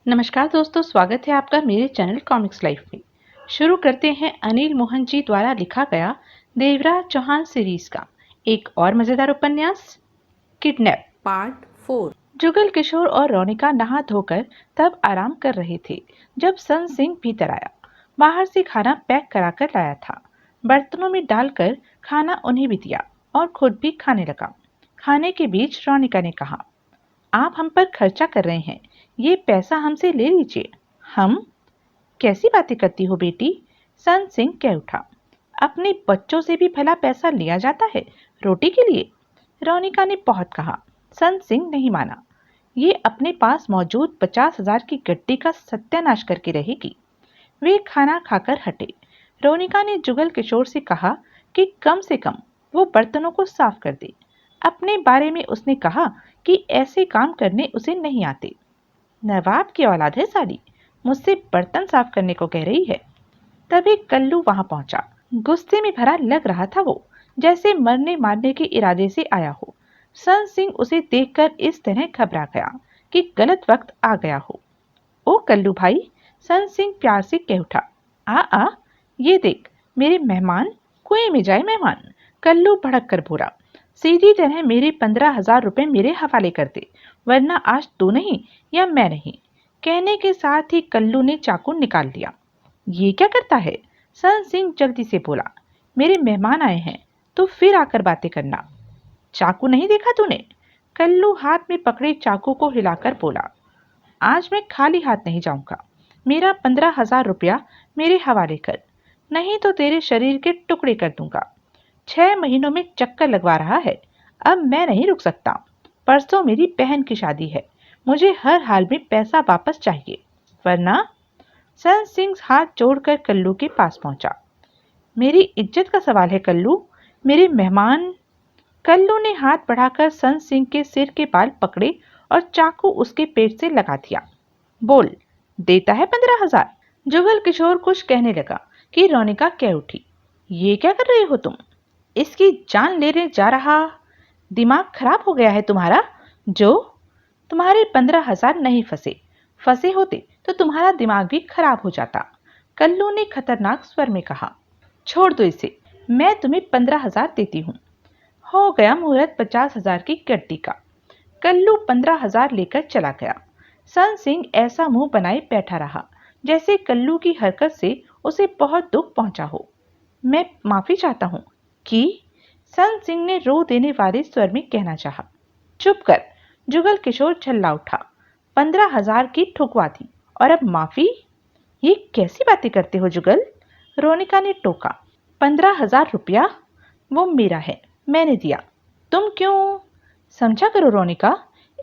नमस्कार दोस्तों, स्वागत है आपका मेरे चैनल कॉमिक्स लाइफ में। शुरू करते हैं अनिल मोहन जी द्वारा लिखा गया देवराज चौहान सीरीज का एक और मजेदार उपन्यास किडनैप पार्ट 4। जुगल किशोर और रोनिका नहा धोकर तब आराम कर रहे थे जब सन सिंह भीतर आया। बाहर से खाना पैक कराकर लाया था। बर्तनों में डालकर खाना उन्हें भी दिया और खुद भी खाने लगा। खाने के बीच रोनिका ने कहा, आप हम पर खर्चा कर रहे हैं, ये पैसा हमसे ले लीजिए। हम? कैसी बातें करती हो बेटी? सन सिंह कह उठा। अपने बच्चों से भी भला पैसा लिया जाता है रोटी के लिए? रोनिका ने बहुत कहा। सन सिंह नहीं माना। ये अपने पास मौजूद 50,000 की गड्डी का सत्यानाश करके रहेगी। वे खाना खाकर हटे। रोनिका ने जुगल किशोर से कहा कि कम से कम वो बर्तनों को साफ कर दे। अपने बारे में उसने कहा कि ऐसे काम करने उसे नहीं आते। नवाब की औलाद है साली, मुझसे बर्तन साफ करने को कह रही है। तभी कल्लू वहां पहुंचा। गुस्से में भरा लग रहा था वो, जैसे मरने मारने के इरादे से आया हो। सन सिंह उसे देखकर इस तरह घबरा गया कि गलत वक्त आ गया हो। ओ कल्लू भाई, सन सिंह प्यार से कह उठा। आ, ये देख मेरे मेहमान, कुएं में जाए मेहमान। कल्लू भड़क कर बोला, सीधी तरह मेरे 15,000 रुपए मेरे हवाले कर दे, वरना आज तू नहीं या मैं नहीं। कहने के साथ ही कल्लू ने चाकू निकाल लिया। ये क्या करता है? सन सिंह जल्दी से बोला, मेरे मेहमान आए हैं तो फिर आकर बातें करना। चाकू नहीं देखा तूने? कल्लू हाथ में पकड़े चाकू को हिलाकर बोला, आज मैं खाली हाथ नहीं जाऊंगा। मेरा 15,000 रुपया मेरे हवाले कर, नहीं तो तेरे शरीर के टुकड़े कर दूंगा। 6 महीनों में चक्कर लगवा रहा है, अब मैं नहीं रुक सकता। परसों मेरी बहन की शादी है, मुझे हर हाल में पैसा वापस चाहिए, वरना। सन सिंह हाथ जोड़कर कल्लू के पास पहुंचा। मेरी इज्जत का सवाल है कल्लू, मेरे मेहमान। कल्लू ने हाथ बढ़ाकर सन सिंह के सिर के बाल पकड़े और चाकू उसके पेट से लगा दिया। बोल, देता है 15,000? जुगल किशोर कुछ कहने लगा कि रोनिका कह उठी, ये क्या कर रहे हो तुम? इसकी जान लेने जा रहा? दिमाग खराब हो गया है तुम्हारा? जो तुम्हारे 15,000 नहीं फंसे, फंसे होते तो तुम्हारा दिमाग भी खराब हो जाता। कल्लू ने खतरनाक स्वर में कहा, छोड़ दो इसे, मैं तुम्हें 15,000 देती हूँ। हो गया मुहूर्त 50,000 की गड्डी का। कल्लू 15,000 लेकर चला गया। सन सिंह ऐसा मुंह बनाए बैठा रहा जैसे कल्लू की हरकत से उसे बहुत दुख पहुंचा हो। मैं माफी चाहता हूँ कि सन सिंह ने रो देने वाले स्वर में कहना चाहा। चुप कर, जुगल किशोर झल्ला उठा। 15,000 की ठुकवा दी और अब माफी? ये कैसी बातें करते हो जुगल? रोनिका ने टोका। 15,000 रुपया वो मेरा है, मैंने दिया, तुम क्यों? समझा करो रोनिका,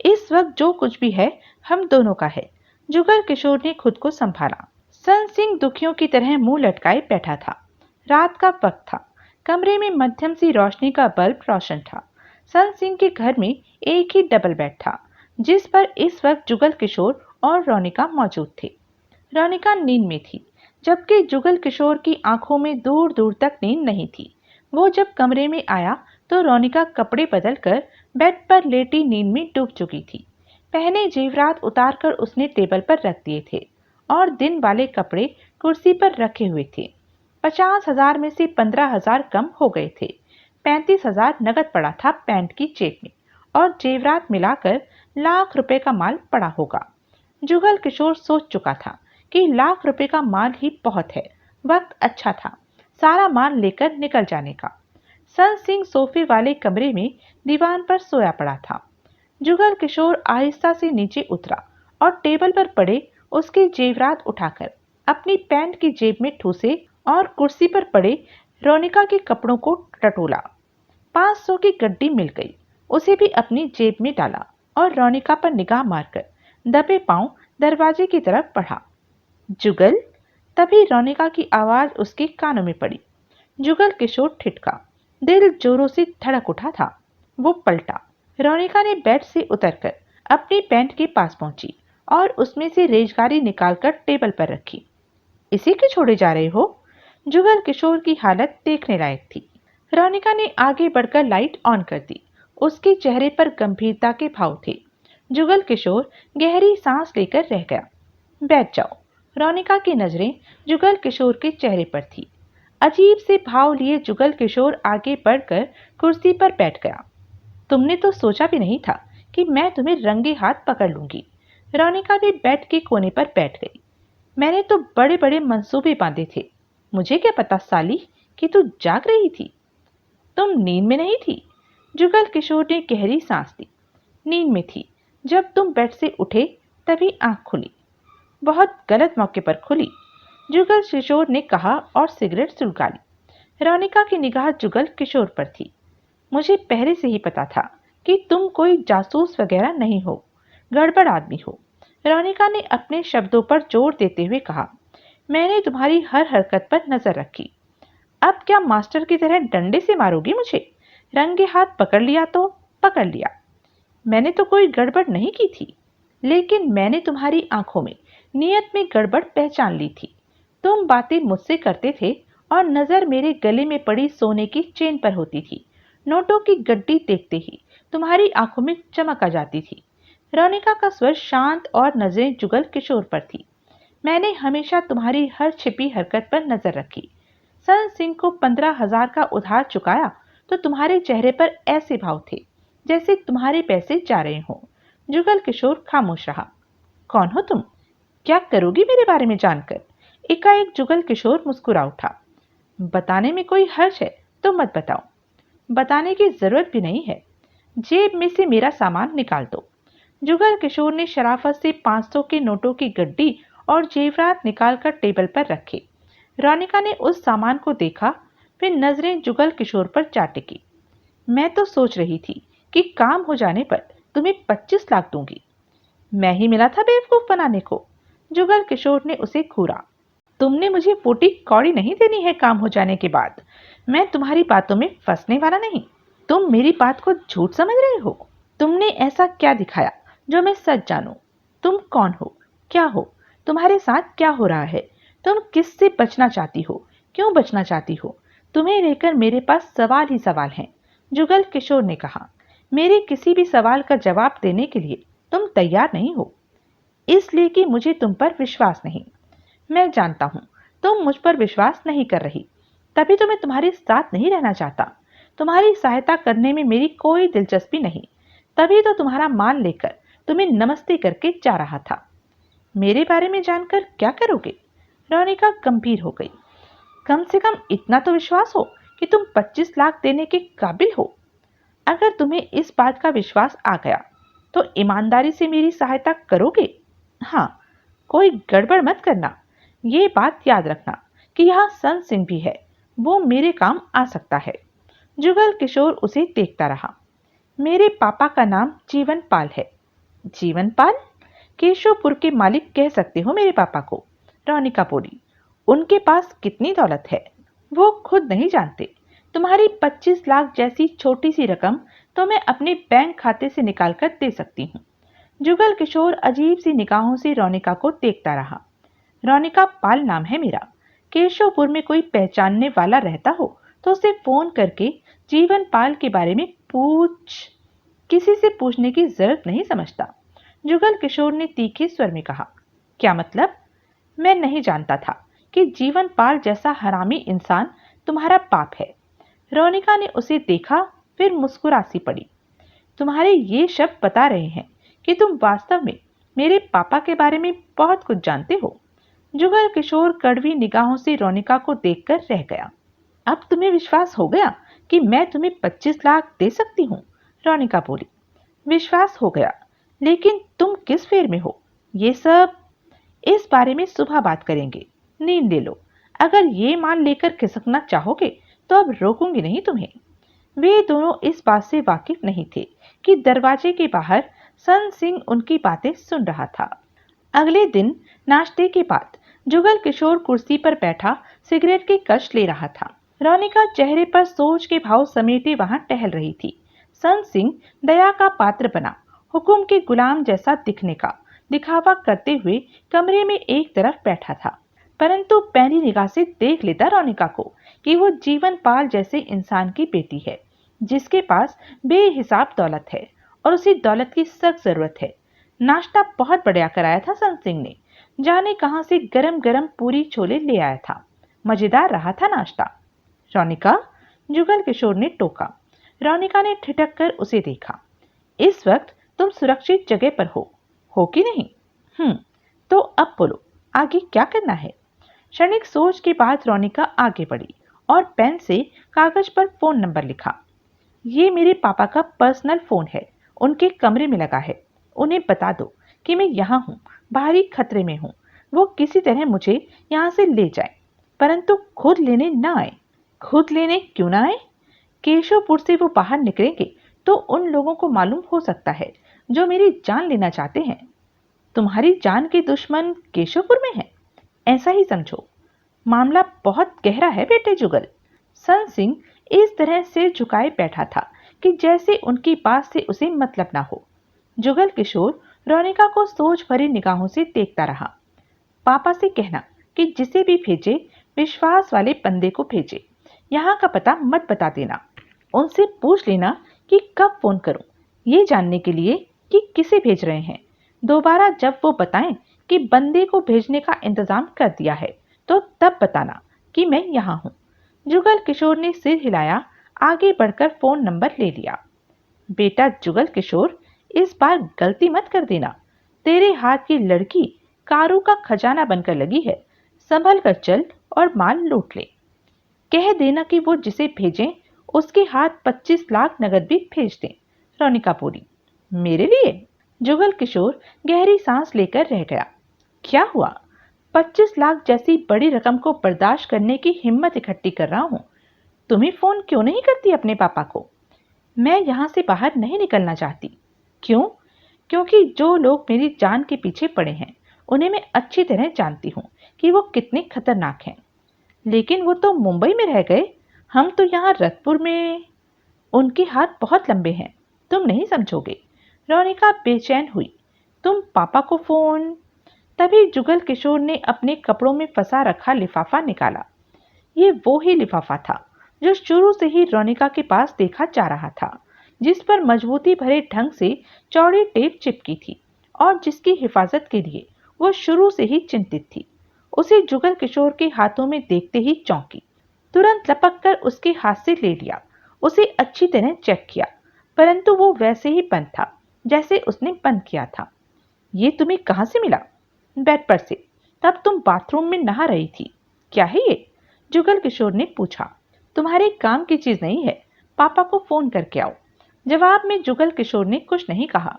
इस वक्त जो कुछ भी है हम दोनों का है। जुगल किशोर ने खुद को संभाला। सन सिंह दुखियों की तरह मुंह लटकाए बैठा था। रात का वक्त था। कमरे में मध्यम सी रोशनी का बल्ब रोशन था। सन सिंह के घर में एक ही डबल बेड था जिस पर इस वक्त जुगल किशोर और रोनिका मौजूद थे। रोनिका नींद में थी, जबकि जुगल किशोर की आंखों में दूर दूर तक नींद नहीं थी। वो जब कमरे में आया तो रोनिका कपड़े बदलकर बेड पर लेटी नींद में डूब चुकी थी। पहने जेवरात उतारकर उसने टेबल पर रख दिए थे और दिन वाले कपड़े कुर्सी पर रखे हुए थे। 50,000 में से 15,000 कम हो गए थे। 35,000 नगद पड़ा था पैंट की जेब में और जेवरात मिलाकर लाख रुपए का माल पड़ा होगा। जुगल किशोर सोच चुका था कि लाख रुपए का माल ही बहुत है। वक्त अच्छा था सारा माल लेकर निकल जाने का। सन सिंह सोफे वाले कमरे में दीवान पर सोया पड़ा था। जुगल किशोर आहिस्ता से नीचे उतरा और टेबल पर पड़े उसके जेवरात उठाकर अपनी पैंट की जेब में ठूसे और कुर्सी पर पड़े रोनिका के कपड़ों को टटोला। 500 की गड्डी मिल गई, उसे भी अपनी जेब में डाला और रोनिका पर निगाह मारकर दबे पांव दरवाजे की तरफ बढ़ा। जुगल। तभी रोनिका की आवाज उसके कानों में पड़ी। जुगल किशोर ठिठका, दिल जोरों से धड़क उठा था। वो पलटा। रोनिका ने बेड से उतरकर अपनी पैंट के पास पहुंची और उसमें से रेजगारी निकालकर टेबल पर रखी। इसी के छोड़े जा रहे हो? जुगल किशोर की हालत देखने लायक थी। रोनिका ने आगे बढ़कर लाइट ऑन कर दी। उसके चेहरे पर गंभीरता के भाव थे। जुगल किशोर गहरी सांस लेकर रह गया। बैठ जाओ। रोनिका की नजरें जुगल किशोर के चेहरे पर थी। अजीब से भाव लिए जुगल किशोर आगे बढ़कर कुर्सी पर बैठ गया। तुमने तो सोचा भी नहीं था कि मैं तुम्हें रंगे हाथ पकड़ लूंगी। रोनिका भी बेड के कोने पर बैठ गई। मैंने तो बड़े बड़े मंसूबे बांधे थे। मुझे क्या पता साली कि तू जाग रही थी। तुम नींद में नहीं थी? जुगल किशोर ने गहरी सांस ली। नींद में थी। जब तुम बेड से उठे तभी आंख खुली। बहुत गलत मौके पर खुली, जुगल किशोर ने कहा और सिगरेट सुलगा ली। रोनिका की निगाह जुगल किशोर पर थी। मुझे पहले से ही पता था कि तुम कोई जासूस वगैरह नहीं हो, गड़बड़ आदमी हो। रोनिका ने अपने शब्दों पर जोर देते हुए कहा, मैंने तुम्हारी हर हरकत पर नजर रखी। अब क्या मास्टर की तरह डंडे से मारोगी मुझे? रंगे हाथ पकड़ लिया तो पकड़ लिया। मैंने तो कोई गड़बड़ नहीं की थी, लेकिन मैंने तुम्हारी आंखों में नियत में गड़बड़ पहचान ली थी। तुम बातें मुझसे करते थे और नजर मेरे गले में पड़ी सोने की चेन पर होती थी। नोटों की गड्डी देखते ही तुम्हारी आंखों में चमक आ जाती थी। रोनिका का स्वर शांत और नजरें जुगल किशोर पर थी। मैंने हमेशा तुम्हारी हर छिपी हरकत पर नजर रखी। सन सिंह को 15,000 का उधार चुकाया तो तुम्हारे चेहरे पर ऐसे भाव थे जैसे तुम्हारे पैसे जा रहे हों। जुगल किशोर खामोश रहा। कौन हो तुम? क्या करोगी मेरे बारे में जानकर? एकाएक जुगल किशोर मुस्कुरा उठा। बताने में कोई हर्ज है तो मत बताओ। बताने की जरूरत भी नहीं है। जेब में से मेरा सामान निकाल दो। जुगल किशोर ने शराफत से 500 के नोटों की गड्डी और जेवरात निकालकर टेबल पर रखे। रोनिका ने उस सामान को देखा, फिर नजरें जुगल किशोर पर जा टिकी। मैं तो सोच रही थी कि काम हो जाने पर तुम्हें 25 लाख दूंगी। मैं ही मिला था बेवकूफ बनाने को। जुगल किशोर ने उसे घूरा। तुमने मुझे फूटी कौड़ी नहीं देनी है काम हो जाने के बाद। मैं तुम्हारी बातों में फंसने वाला नहीं। तुम मेरी बात को झूठ समझ रहे हो। तुमने ऐसा क्या दिखाया जो मैं सच जानूं? तुम कौन हो? क्या हो? तुम्हारे साथ क्या हो रहा है? तुम किससे बचना चाहती हो? क्यों बचना चाहती हो? तुम्हें लेकर मेरे पास सवाल ही सवाल हैं। जुगल किशोर ने कहा, मेरे किसी भी सवाल का जवाब देने के लिए तुम तैयार नहीं हो, इसलिए कि मुझे तुम पर विश्वास नहीं। मैं जानता हूं तुम मुझ पर विश्वास नहीं कर रही, तभी तो मैं तुम्हारे साथ नहीं रहना चाहता। तुम्हारी सहायता करने में मेरी कोई दिलचस्पी नहीं, तभी तो तुम्हारा माल लेकर तुम्हें नमस्ते करके जा रहा था। मेरे बारे में जानकर क्या करोगे? रोनिका गंभीर हो गई। कम से कम इतना तो विश्वास हो कि तुम 25 लाख देने के काबिल हो। अगर तुम्हें इस बात का विश्वास आ गया तो ईमानदारी से मेरी सहायता करोगे? हाँ, कोई गड़बड़ मत करना। ये बात याद रखना कि यहाँ सन सिंह भी है, वो मेरे काम आ सकता है। जुगल किशोर उसे देखता रहा। मेरे पापा का नाम जीवन पाल है। जीवन पाल? केशवपुर के मालिक कह सकते हो मेरे पापा को। रोनिका बोली। उनके पास कितनी दौलत है वो खुद नहीं जानते। तुम्हारी 25 लाख जैसी छोटी सी रकम तो मैं अपने बैंक खाते से निकालकर दे सकती हूँ। जुगल किशोर अजीब सी निगाहों से रोनिका को देखता रहा। रोनिका पाल नाम है मेरा। केशवपुर में कोई पहचानने वाला रहता हो तो उसे फोन करके जीवन पाल के बारे में किसी से पूछने की जरूरत नहीं समझता। जुगल किशोर ने तीखे स्वर में कहा, क्या मतलब? मैं नहीं जानता था कि जीवन पाल जैसा हरामी इंसान तुम्हारा बाप है। रोनिका ने उसे देखा, फिर मुस्कुरा सी पड़ी। तुम्हारे ये शब्द बता रहे हैं कि तुम वास्तव में मेरे पापा के बारे में बहुत कुछ जानते हो। जुगल किशोर कड़वी निगाहों से रोनिका को देखकर रह गया। अब तुम्हें विश्वास हो गया कि मैं तुम्हें 25 लाख दे सकती हूँ? रोनिका बोली। विश्वास हो गया, लेकिन तुम किस फेर में हो? ये सब इस बारे में सुबह बात करेंगे। नींद ले लो। अगर ये मान लेकर खिसकना चाहोगे तो अब रोकूंगी नहीं तुम्हें। वे दोनों इस बात से वाकिफ नहीं थे कि दरवाजे के बाहर सन सिंह उनकी बातें सुन रहा था। अगले दिन नाश्ते के बाद जुगल किशोर कुर्सी पर बैठा सिगरेट की कश ले रहा था। रोनिका चेहरे पर सोच के भाव समेटे वहां टहल रही थी। सन सिंह दया का पात्र बना, हुक्म के गुलाम जैसा दिखने का दिखावा करते हुए कमरे में एक तरफ बैठा था, परंतु पैनी निगाह से देख लेता रोनिका को कि वो जीवन पाल जैसे इंसान की बेटी है, जिसके पास बेहिसाब दौलत है और उसी दौलत की सख्त जरूरत है। नाश्ता बहुत बढ़िया कराया था सन सिंह ने। जाने कहां से गरम गरम पूरी छोले ले आया था। मजेदार रहा था नाश्ता। रोनिका, जुगल किशोर ने टोका। रोनिका ने ठिठक कर उसे देखा। इस वक्त तुम सुरक्षित जगह पर हो कि नहीं? तो अब बोलो, आगे क्या करना है? क्षणिक सोच के बाद रोनिका आगे बढ़ी और पेन से कागज पर फोन नंबर लिखा। ये मेरे पापा का पर्सनल फोन है, उनके कमरे में लगा है। उन्हें बता दो कि मैं यहाँ हूँ, भारी खतरे में हूँ। वो किसी तरह मुझे यहाँ से ले जाए, परंतु खुद लेने न आए। खुद लेने क्यों ना आए? केशवपुर से वो बाहर निकलेंगे तो उन लोगों को मालूम हो सकता है जो मेरी जान लेना चाहते हैं। तुम्हारी जान के दुश्मन केशवपुर में है, ऐसा ही समझो। मामला बहुत गहरा है बेटे जुगल। सन सिंह इस तरह सिर झुकाए बैठा था कि जैसे उनकी बात से उसे मतलब ना हो। जुगल किशोर रोनिका को सोच भरी निगाहों से देखता रहा। पापा से कहना कि जिसे भी भेजे विश्वास वाले बंदे को भेजे। यहाँ का पता मत बता देना। उनसे पूछ लेना कि कब फोन करूं, ये जानने के लिए कि किसे भेज रहे हैं। दोबारा जब वो बताएं कि बंदे को भेजने का इंतजाम कर दिया है तो तब बताना कि मैं यहाँ हूँ। जुगल किशोर ने सिर हिलाया, आगे बढ़कर फोन नंबर ले लिया। बेटा जुगल किशोर, इस बार गलती मत कर देना। तेरे हाथ की लड़की कारू का खजाना बनकर लगी है। संभल कर चल और माल लूट ले। कह देना कि वो जिसे भेजें उसके हाथ 25 लाख नगद भी भेज दें। रोनिका बोली। मेरे लिए? जुगल किशोर गहरी सांस लेकर रह गया। क्या हुआ? 25 लाख जैसी बड़ी रकम को बर्दाश्त करने की हिम्मत इकट्ठी कर रहा हूं। तुम्हें फोन क्यों नहीं करती अपने पापा को? मैं यहां से बाहर नहीं निकलना चाहती। क्यों? क्योंकि जो लोग मेरी जान के पीछे पड़े हैं उन्हें मैं अच्छी तरह जानती हूँ कि वो कितने खतरनाक हैं। लेकिन वो तो मुंबई में रह गए, हम तो यहाँ रतपुर में। उनके हाथ बहुत लंबे हैं, तुम नहीं समझोगे। रोनिका बेचैन हुई। तुम पापा को फोन? तभी जुगल किशोर ने अपने कपड़ों में फंसा रखा लिफाफा निकाला। ये वो ही लिफाफा था जो शुरू से ही रोनिका के पास देखा जा रहा था, जिस पर मजबूती भरे ढंग से चौड़ी टेप चिपकी थी और जिसकी हिफाजत के लिए वो शुरू से ही चिंतित थी। उसे जुगल किशोर के हाथों में देखते ही चौंकी। तुरंत लपक कर उसके हाथ से ले लिया। उसे अच्छी तरह चेक किया, परंतु वो वैसे ही बंद था जैसे उसने बंद किया था। ये तुम्हें कहाँ से मिला? बेड पर से। तब तुम बाथरूम में नहा रही थी। क्या है ये? जुगल किशोर ने पूछा। तुम्हारे काम की चीज नहीं है, पापा को फोन करके आओ। जवाब में जुगल किशोर ने कुछ नहीं कहा।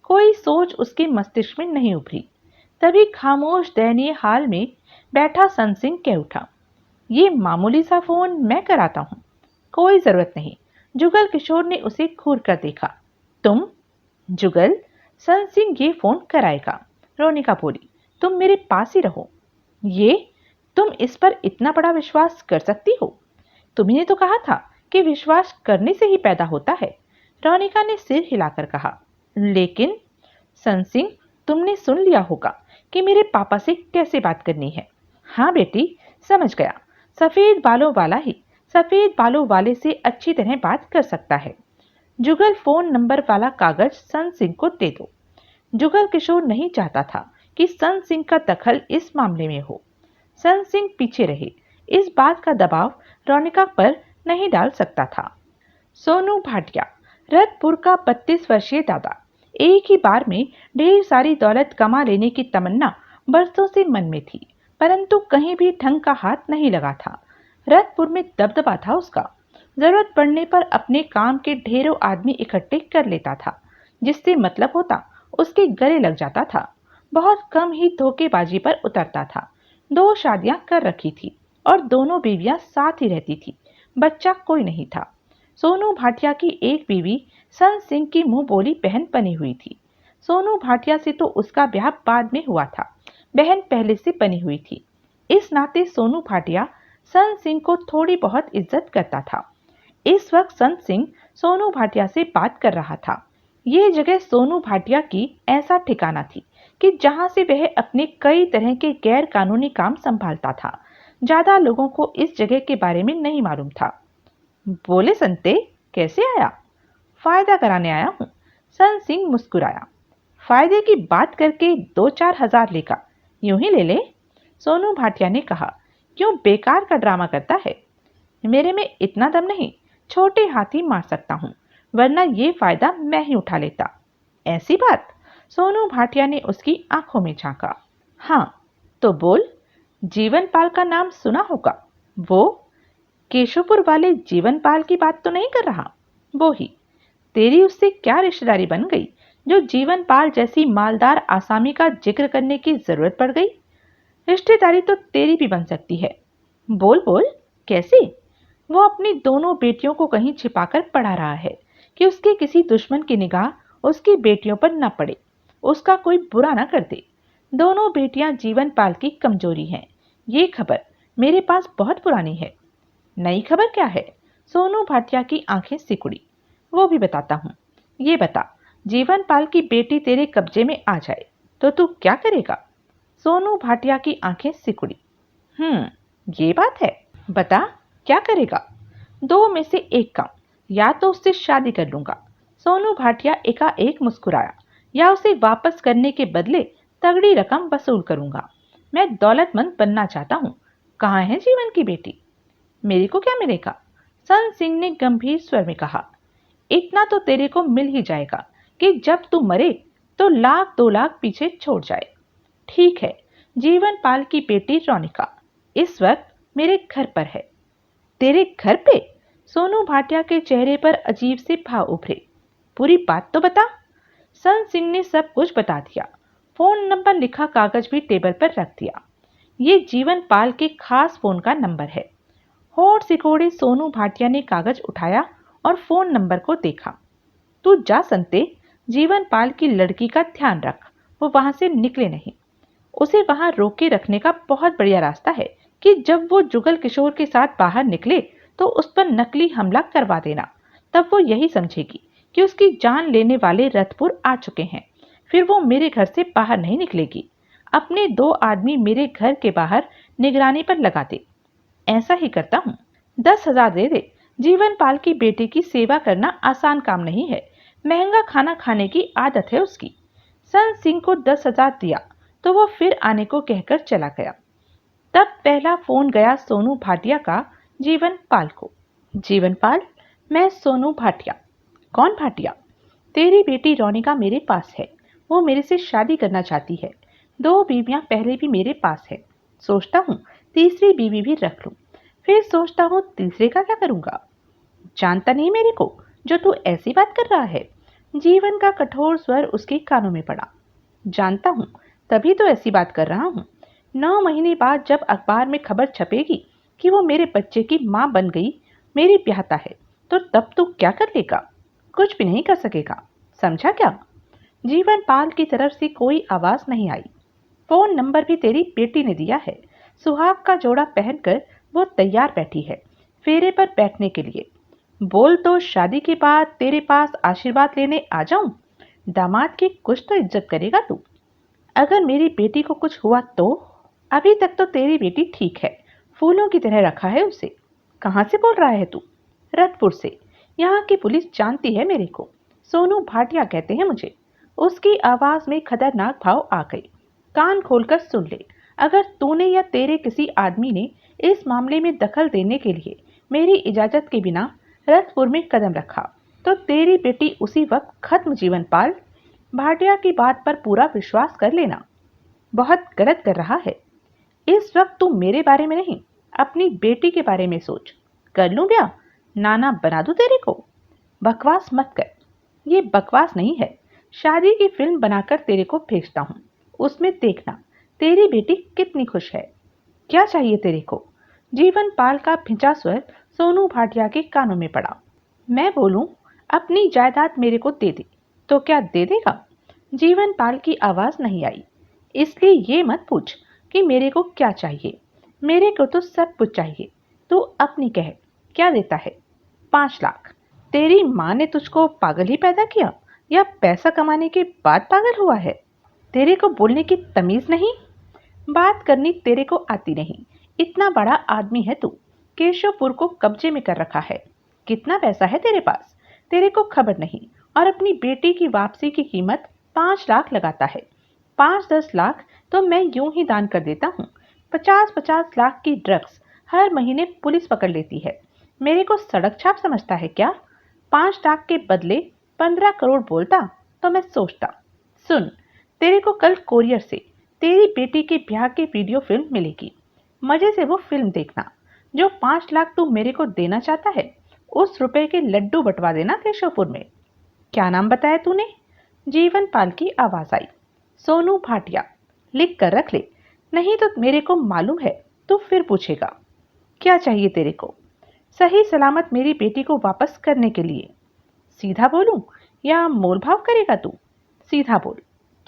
कोई सोच उसके मस्तिष्क में नहीं उभरी। तभी खामोश दयनीय हाल में बैठा सन सिंह कह उठा। ये मामूली सा फोन मैं कराता हूँ, कोई जरूरत नहीं। जुगल किशोर ने उसे घूर कर देखा। तुम? जुगल, सन सिंह ये फोन कराएगा। रोनिका बोली। तुम मेरे पास ही रहो। ये? तुम इस पर इतना बड़ा विश्वास कर सकती हो? तुमने तो कहा था कि विश्वास करने से ही पैदा होता है। रोनिका ने सिर हिलाकर कहा। लेकिन सन सिंह, तुमने सुन लिया होगा कि मेरे पापा से कैसे बात करनी है। हाँ बेटी, समझ गया। सफेद बालों वाला ही सफेद बालों वाले से अच्छी तरह बात कर सकता है। जुगल, फोन नंबर वाला कागज सन सिंह को दे दो। जुगल किशोर नहीं चाहता था कि सन सिंह का दखल इस मामले में हो। सन सिंह पीछे रहे, इस बात का दबाव रोनिका पर नहीं डाल सकता था। सोनू भाटिया, रतपुर का 32 वर्षीय दादा। एक ही बार में ढेर सारी दौलत कमा लेने की तमन्ना बरसों से मन में थी, परंतु कहीं भी ढंग का हाथ नहीं लगा था। रतपुर में दबदबा था उसका। जरूरत पड़ने पर अपने काम के ढेरों आदमी इकट्ठे कर लेता था। जिससे मतलब होता उसके गले लग जाता था। बहुत कम ही धोखेबाजी पर उतरता था। 2 शादियां कर रखी थी और दोनों बीवियां साथ ही रहती थी। बच्चा कोई नहीं था। सोनू भाटिया की एक बीवी सन सिंह की मुंह बोली बहन बनी हुई थी। सोनू भाटिया से तो उसका ब्याह बाद में हुआ था, बहन पहले से बनी हुई थी। इस नाते सोनू भाटिया सन सिंह को थोड़ी बहुत इज्जत करता था। इस वक्त सन सिंह सोनू भाटिया से बात कर रहा था। ये जगह सोनू भाटिया की ऐसा ठिकाना थी कि जहां से वह अपने कई तरह के गैर कानूनी काम संभालता था। ज्यादा लोगों को इस जगह के बारे में नहीं मालूम था। बोले संते, कैसे आया? फायदा कराने आया हूं। सन सिंह मुस्कुराया। फायदे की बात करके 2-4 हजार लेगा, यूं ही ले ले। सोनू भाटिया ने कहा। क्यों बेकार का ड्रामा करता है? मेरे में इतना दम नहीं, छोटे हाथी मार सकता हूं, वरना ये फायदा मैं ही उठा लेता। ऐसी बात? सोनू भाटिया ने उसकी आंखों में झांका। हाँ तो बोल। जीवनपाल का नाम सुना होगा? वो केशवपुर वाले जीवनपाल की बात तो नहीं कर रहा? वो ही। तेरी उससे क्या रिश्तेदारी बन गई जो जीवनपाल जैसी मालदार आसामी का जिक्र करने की जरूरत पड़ गई? रिश्तेदारी तो तेरी भी बन सकती है। बोल बोल, कैसे? वो अपनी दोनों बेटियों को कहीं छिपाकर पढ़ा रहा है कि उसके किसी दुश्मन की निगाह उसकी बेटियों पर न पड़े, उसका कोई बुरा न कर दे। दोनों बेटियां जीवनपाल की कमजोरी हैं। ये खबर मेरे पास बहुत पुरानी है। नई खबर क्या है? सोनू भाटिया की आंखें सिकुड़ी। वो भी बताता हूँ। ये बता, जीवनपाल की बेटी तेरे कब्जे में आ जाए तो तू क्या करेगा? सोनू भाटिया की आंखें सिकुड़ी। ये बात है। बता, क्या करेगा? दो में से एक काम, या तो उससे शादी कर लूंगा, सोनू भाटिया एकाएक मुस्कुराया, या उसे वापस करने के बदले तगड़ी रकम वसूल करूंगा। मैं दौलतमंद बनना चाहता हूँ। कहाँ है जीवन की बेटी? मेरे को क्या मिलेगा? सन सिंह ने गंभीर स्वर में कहा। इतना तो तेरे को मिल ही जाएगा कि जब तू मरे तो 1,00,000-2,00,000 पीछे छोड़ जाए। ठीक है, जीवनपाल की बेटी रोनिका इस वक्त मेरे घर पर है। तेरे घर पे? सोनू भाटिया के चेहरे पर अजीब से भाव उभरे। पूरी बात तो बता। सन सिंह ने सब कुछ बता दिया। फोन नंबर लिखा कागज भी टेबल पर रख दिया। ये जीवनपाल के खास फोन का नंबर है। होठ सिकोड़े सोनू भाटिया ने कागज उठाया और फोन नंबर को देखा। तू जा संते, जीवनपाल की लड़की का ध्यान रख, वो वहां से निकले नहीं। उसे वहां रोके रखने का बहुत बढ़िया रास्ता है कि जब वो जुगल किशोर के साथ बाहर निकले तो उस पर नकली हमला करवा देना। तब वो यही समझेगी कि उसकी जान लेने वाले रथपुर आ चुके हैं। फिर वो मेरे घर से बाहर नहीं निकलेगी। अपने 2 आदमी मेरे घर के बाहर निगरानी पर लगा दे। ऐसा ही करता हूँ। 10,000 दे दे। जीवनपाल की बेटी की सेवा करना आसान काम नहीं है। महंगा खाना खाने की आदत है उसकी। सन सिंह को 10,000 दिया तो वो फिर आने को कहकर चला गया। तब पहला फोन गया सोनू भाटिया का जीवनपाल को। जीवनपाल, मैं सोनू भाटिया। कौन भाटिया? तेरी बेटी रोनिका मेरे पास है। वो मेरे से शादी करना चाहती है। 2 बीवियां पहले भी मेरे पास है। सोचता हूँ तीसरी बीवी भी रख लूं। फिर सोचता हूँ तीसरे का क्या करूंगा। जानता नहीं मेरे को जो तू ऐसी बात कर रहा है? जीवन का कठोर स्वर उसके कानों में पड़ा। जानता हूँ, तभी तो ऐसी बात कर रहा हूँ। 9 महीने बाद जब अखबार में खबर छपेगी कि वो मेरे बच्चे की माँ बन गई, मेरी ब्याहता है, तो तब तू क्या कर लेगा? कुछ भी नहीं कर सकेगा, समझा क्या? जीवनपाल की तरफ से कोई आवाज नहीं आई। फोन नंबर भी तेरी बेटी ने दिया है। सुहाग का जोड़ा पहनकर वो तैयार बैठी है फेरे पर बैठने के लिए। बोल तो शादी के बाद तेरे पास आशीर्वाद लेने आ जाऊं? दामाद की कुछ तो इज्जत करेगा तू। अगर मेरी बेटी को कुछ हुआ तो? अभी तक तो तेरी बेटी ठीक है, फूलों की तरह रखा है उसे। कहाँ से बोल रहा है तू? रतपुर से। यहाँ की पुलिस जानती है मेरे को। सोनू भाटिया कहते हैं मुझे। उसकी आवाज में खतरनाक भाव आ गई। कान खोलकर सुन ले। अगर तूने या तेरे किसी आदमी ने इस मामले में दखल देने के लिए मेरी इजाजत के बिना रतपुर में कदम रखा तो तेरी बेटी उसी वक्त खत्म। जीवनपाल, भाटिया की बात पर पूरा विश्वास कर लेना। बहुत गलत कर रहा है। इस वक्त तू मेरे बारे में नहीं, अपनी बेटी के बारे में सोच। कर लूं ब्याह? नाना बना दूं तेरे को? बकवास मत कर। ये बकवास नहीं है। शादी की फिल्म बनाकर तेरे को भेजता हूँ। उसमें देखना तेरी बेटी कितनी खुश है। क्या चाहिए तेरे को? जीवनपाल का भिंचा स्वर सोनू भाटिया के कानों में पड़ा। मैं बोलूं अपनी जायदाद मेरे को दे दे तो क्या दे देगा? जीवनपाल की आवाज नहीं आई। इसलिए ये मत पूछ कि मेरे को क्या चाहिए। मेरे को तो सब कुछ चाहिए। तू अपनी कह, क्या देता है? 5 लाख। तेरी माँ ने तुझको पागल ही पैदा किया या पैसा कमाने के बाद पागल हुआ है? तेरे को बोलने की तमीज नहीं? बात करनी तेरे को आती नहीं। इतना बड़ा आदमी है तू, केशवपुर को कब्जे में कर रखा है। कितना पैसा है तेरे पास, तेरे को खबर नहीं। और अपनी बेटी की वापसी की कीमत 5 लाख लगाता है। 5-10 लाख तो मैं यूं ही दान कर देता हूँ। 50-50 लाख की ड्रग्स हर महीने पुलिस पकड़ लेती है। मेरे को सड़क छाप समझता है क्या? 5 लाख के बदले 15 करोड़ बोलता तो मैं सोचता। सुन, तेरे को कल कोरियर से तेरी बेटी के ब्याह की वीडियो फिल्म मिलेगी। मजे से वो फिल्म देखना। जो 5 लाख तू मेरे को देना चाहता है, उस रुपए के लड्डू बंटवा देना केशवपुर में। क्या नाम बताया तूने? जीवन पाल की आवाज आई। सोनू भाटिया। लिख कर रख ले, नहीं तो मेरे को मालूम है तू फिर पूछेगा। क्या चाहिए तेरे को? सही सलामत मेरी बेटी को वापस करने के लिए। सीधा बोलूं या मोल भाव करेगा तू? सीधा बोल।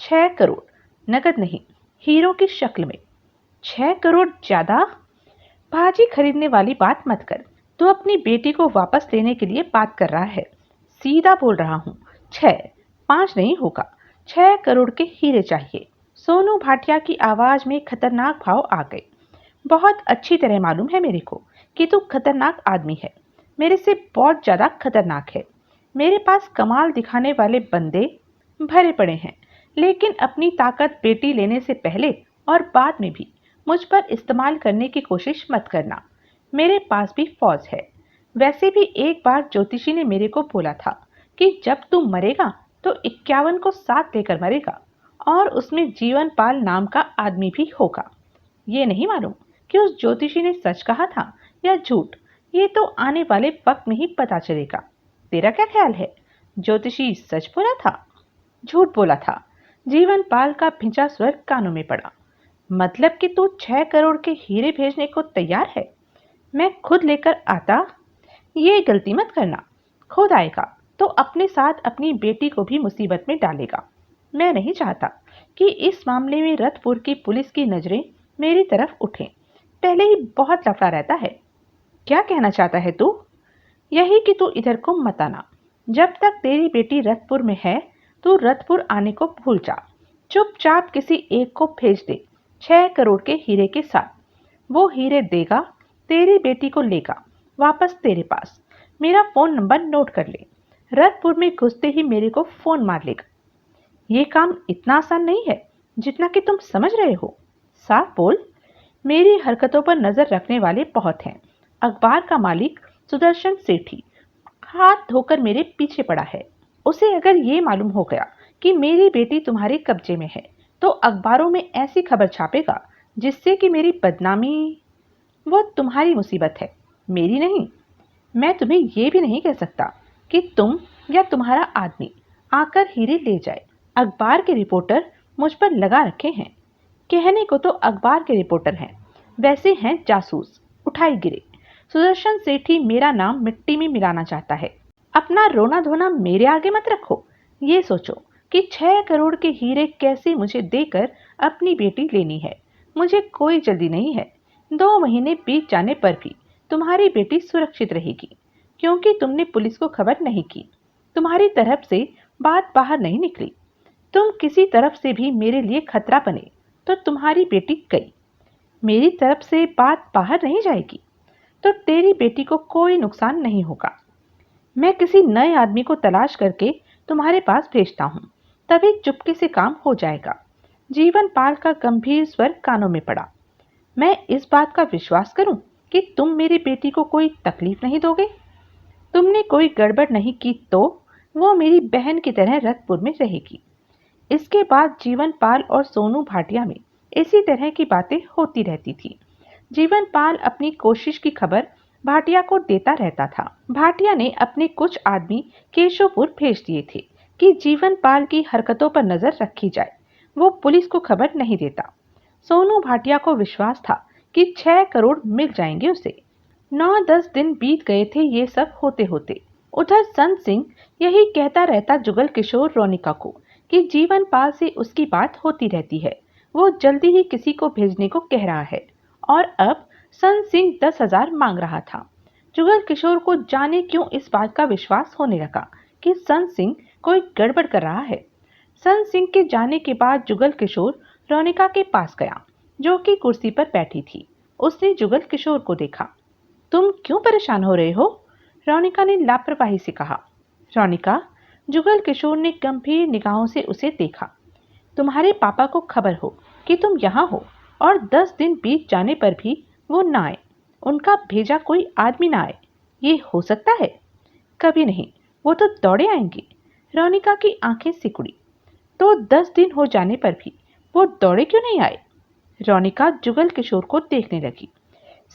6 करोड़, नगद नहीं, हीरो की शक्ल में। 6 करोड़ ज्यादा? भाजी खरीदने वाली बात मत कर। तू अपनी बेटी को वापस लेने के लिए बात कर रहा है। सीधा बोल रहा हूँ। 6, 5 नहीं होगा। 6 करोड़ के हीरे चाहिए। सोनू भाटिया की आवाज में खतरनाक भाव आ गए। बहुत अच्छी तरह मालूम है मेरे को कि तू खतरनाक आदमी है। मेरे से बहुत ज्यादा खतरनाक है। मेरे पास कमाल दिखाने वाले बंदे भरे पड़े हैं, लेकिन अपनी ताकत बेटी लेने से पहले और बाद में भी मुझ पर इस्तेमाल करने की कोशिश मत करना। मेरे पास भी फौज है। वैसे भी एक बार ज्योतिषी ने मेरे को बोला था कि जब तू मरेगा तो 51 को साथ लेकर मरेगा, और उसमें जीवन पाल नाम का आदमी भी होगा। ये नहीं मालूम कि उस ज्योतिषी ने सच कहा था या झूठ। ये तो आने वाले वक्त में ही पता चलेगा। तेरा क्या ख्याल है? ज्योतिषी सच बोला था, झूठ बोला था? जीवन पाल का भिंचा स्वर कानों में पड़ा। मतलब कि तू 6 करोड़ के हीरे भेजने को तैयार है? मैं खुद लेकर आता? ये गलती मत करना। खुद आएगा तो अपने साथ अपनी बेटी को भी मुसीबत में डालेगा। मैं नहीं चाहता कि इस मामले में रतपुर की पुलिस की नजरें मेरी तरफ उठें। पहले ही बहुत लफड़ा रहता है। क्या कहना चाहता है तू? यही कि तू इधर को मत आना। जब तक तेरी बेटी रतपुर में है, तू रतपुर आने को भूल जा। चुपचाप किसी एक को भेज दे 6 करोड़ के हीरे के साथ। वो हीरे देगा, तेरी बेटी को लेगा वापस तेरे पास। मेरा फोन नंबर नोट कर ले। रतपुर में घुसते ही मेरे को फोन मार लेगा। ये काम इतना आसान नहीं है जितना कि तुम समझ रहे हो। साफ बोल। मेरी हरकतों पर नजर रखने वाले बहुत हैं। अखबार का मालिक सुदर्शन सेठी हाथ धोकर मेरे पीछे पड़ा है। उसे अगर ये मालूम हो गया कि मेरी बेटी तुम्हारे कब्जे में है, तो अखबारों में ऐसी खबर छापेगा जिससे कि मेरी बदनामी। वो तुम्हारी मुसीबत है, मेरी नहीं। मैं तुम्हें ये भी नहीं कह सकता कि तुम या तुम्हारा आदमी आकर हीरे ले जाए। अखबार के रिपोर्टर मुझ पर लगा रखे हैं। कहने को तो अखबार के रिपोर्टर हैं, वैसे हैं जासूस, उठाई गिरे। सुदर्शन सेठी मेरा नाम मिट्टी में मिलाना चाहता है। अपना रोना धोना मेरे आगे मत रखो। ये सोचो कि 6 करोड़ के हीरे कैसे मुझे देकर अपनी बेटी लेनी है। मुझे कोई जल्दी नहीं है। 2 महीने बीत जाने पर भी तुम्हारी बेटी सुरक्षित रहेगी, क्योंकि तुमने पुलिस को खबर नहीं की। तुम्हारी तरफ से बात बाहर नहीं निकली। तुम किसी तरफ से भी मेरे लिए खतरा बने तो तुम्हारी बेटी गई। मेरी तरफ से बात बाहर नहीं जाएगी तो तेरी बेटी को कोई नुकसान नहीं होगा। मैं किसी नए आदमी को तलाश करके तुम्हारे पास भेजता हूँ, तभी चुपके से काम हो जाएगा। जीवन पाल का गंभीर स्वर कानों में पड़ा। मैं इस बात का विश्वास करूं कि तुम मेरी बेटी को कोई तकलीफ नहीं दोगे? तुमने कोई गड़बड़ नहीं की तो वो मेरी बहन की तरह रतपुर में रहेगी। इसके बाद जीवन पाल और सोनू भाटिया में इसी तरह की बातें होती रहती थी। जीवन पाल अपनी कोशिश की खबर भाटिया को देता रहता था। भाटिया ने अपने कुछ आदमी केशवपुर भेज दिए थे कि जीवन पाल की हरकतों पर नजर रखी जाए। वो पुलिस को खबर नहीं देता। सोनू भाटिया को विश्वास था कि 6 करोड़ मिल जाएंगे उसे। 9-10 दिन बीत गए थे ये सब होते होते। उधर संत सिंह यही कहता रहता जुगल किशोर रोनिका को कि जीवन पाल से उसकी बात होती रहती है। वो जल्दी ही किसी को भेजने को कह रहा है, और अब संत सिंह 10,000 मांग रहा था। जुगल किशोर को जाने क्यों इस बात का विश्वास होने लगा कि संत सिंह कोई गड़बड़ कर रहा है। संत सिंह के जाने के बाद जुगल किशोर रोनिका के पास गया, जो कि कुर्सी पर बैठी थी। उसने जुगल किशोर को देखा। तुम क्यों परेशान हो रहे हो? रोनिका ने लापरवाही से कहा। रोनिका, जुगल किशोर ने गंभीर निगाहों से उसे देखा। तुम्हारे पापा को खबर हो कि तुम यहाँ हो और 10 दिन बीत जाने पर भी वो ना आए, उनका भेजा कोई आदमी ना आए, ये हो सकता है? कभी नहीं, वो तो दौड़े आएंगे। रोनिका की आंखें सिकुड़ी। तो 10 दिन हो जाने पर भी वो दौड़े क्यों नहीं आए? रोनिका जुगल किशोर को देखने लगी।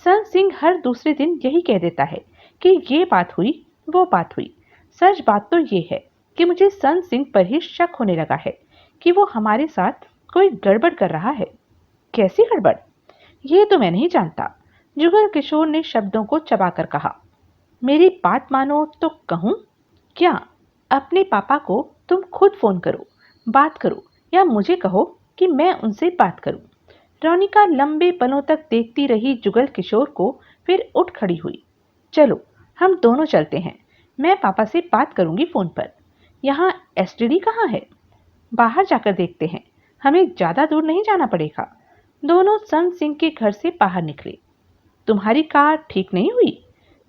सन सिंह हर दूसरे दिन यही कह देता है कि ये बात हुई, वो बात हुई। सच बात तो ये है कि मुझे सन सिंह पर ही शक होने लगा है कि वो हमारे साथ कोई गड़बड़ कर रहा है। कैसी गड़बड़? ये तो मैं नहीं जानता, जुगल किशोर ने शब्दों को चबाकर कहा। मेरी बात मानो तो कहूं क्या? अपने पापा को तुम खुद फोन करो, बात करो, या मुझे कहो कि मैं उनसे बात करूं। रोनिका लंबे पलों तक देखती रही जुगल किशोर को, फिर उठ खड़ी हुई। चलो, हम दोनों चलते हैं, मैं पापा से बात करूंगी फोन पर। यहाँ एसटीडी कहाँ है? बाहर जाकर देखते हैं, हमें ज्यादा दूर नहीं जाना पड़ेगा। दोनों सन सिंह के घर से बाहर निकले। तुम्हारी कार ठीक नहीं हुई?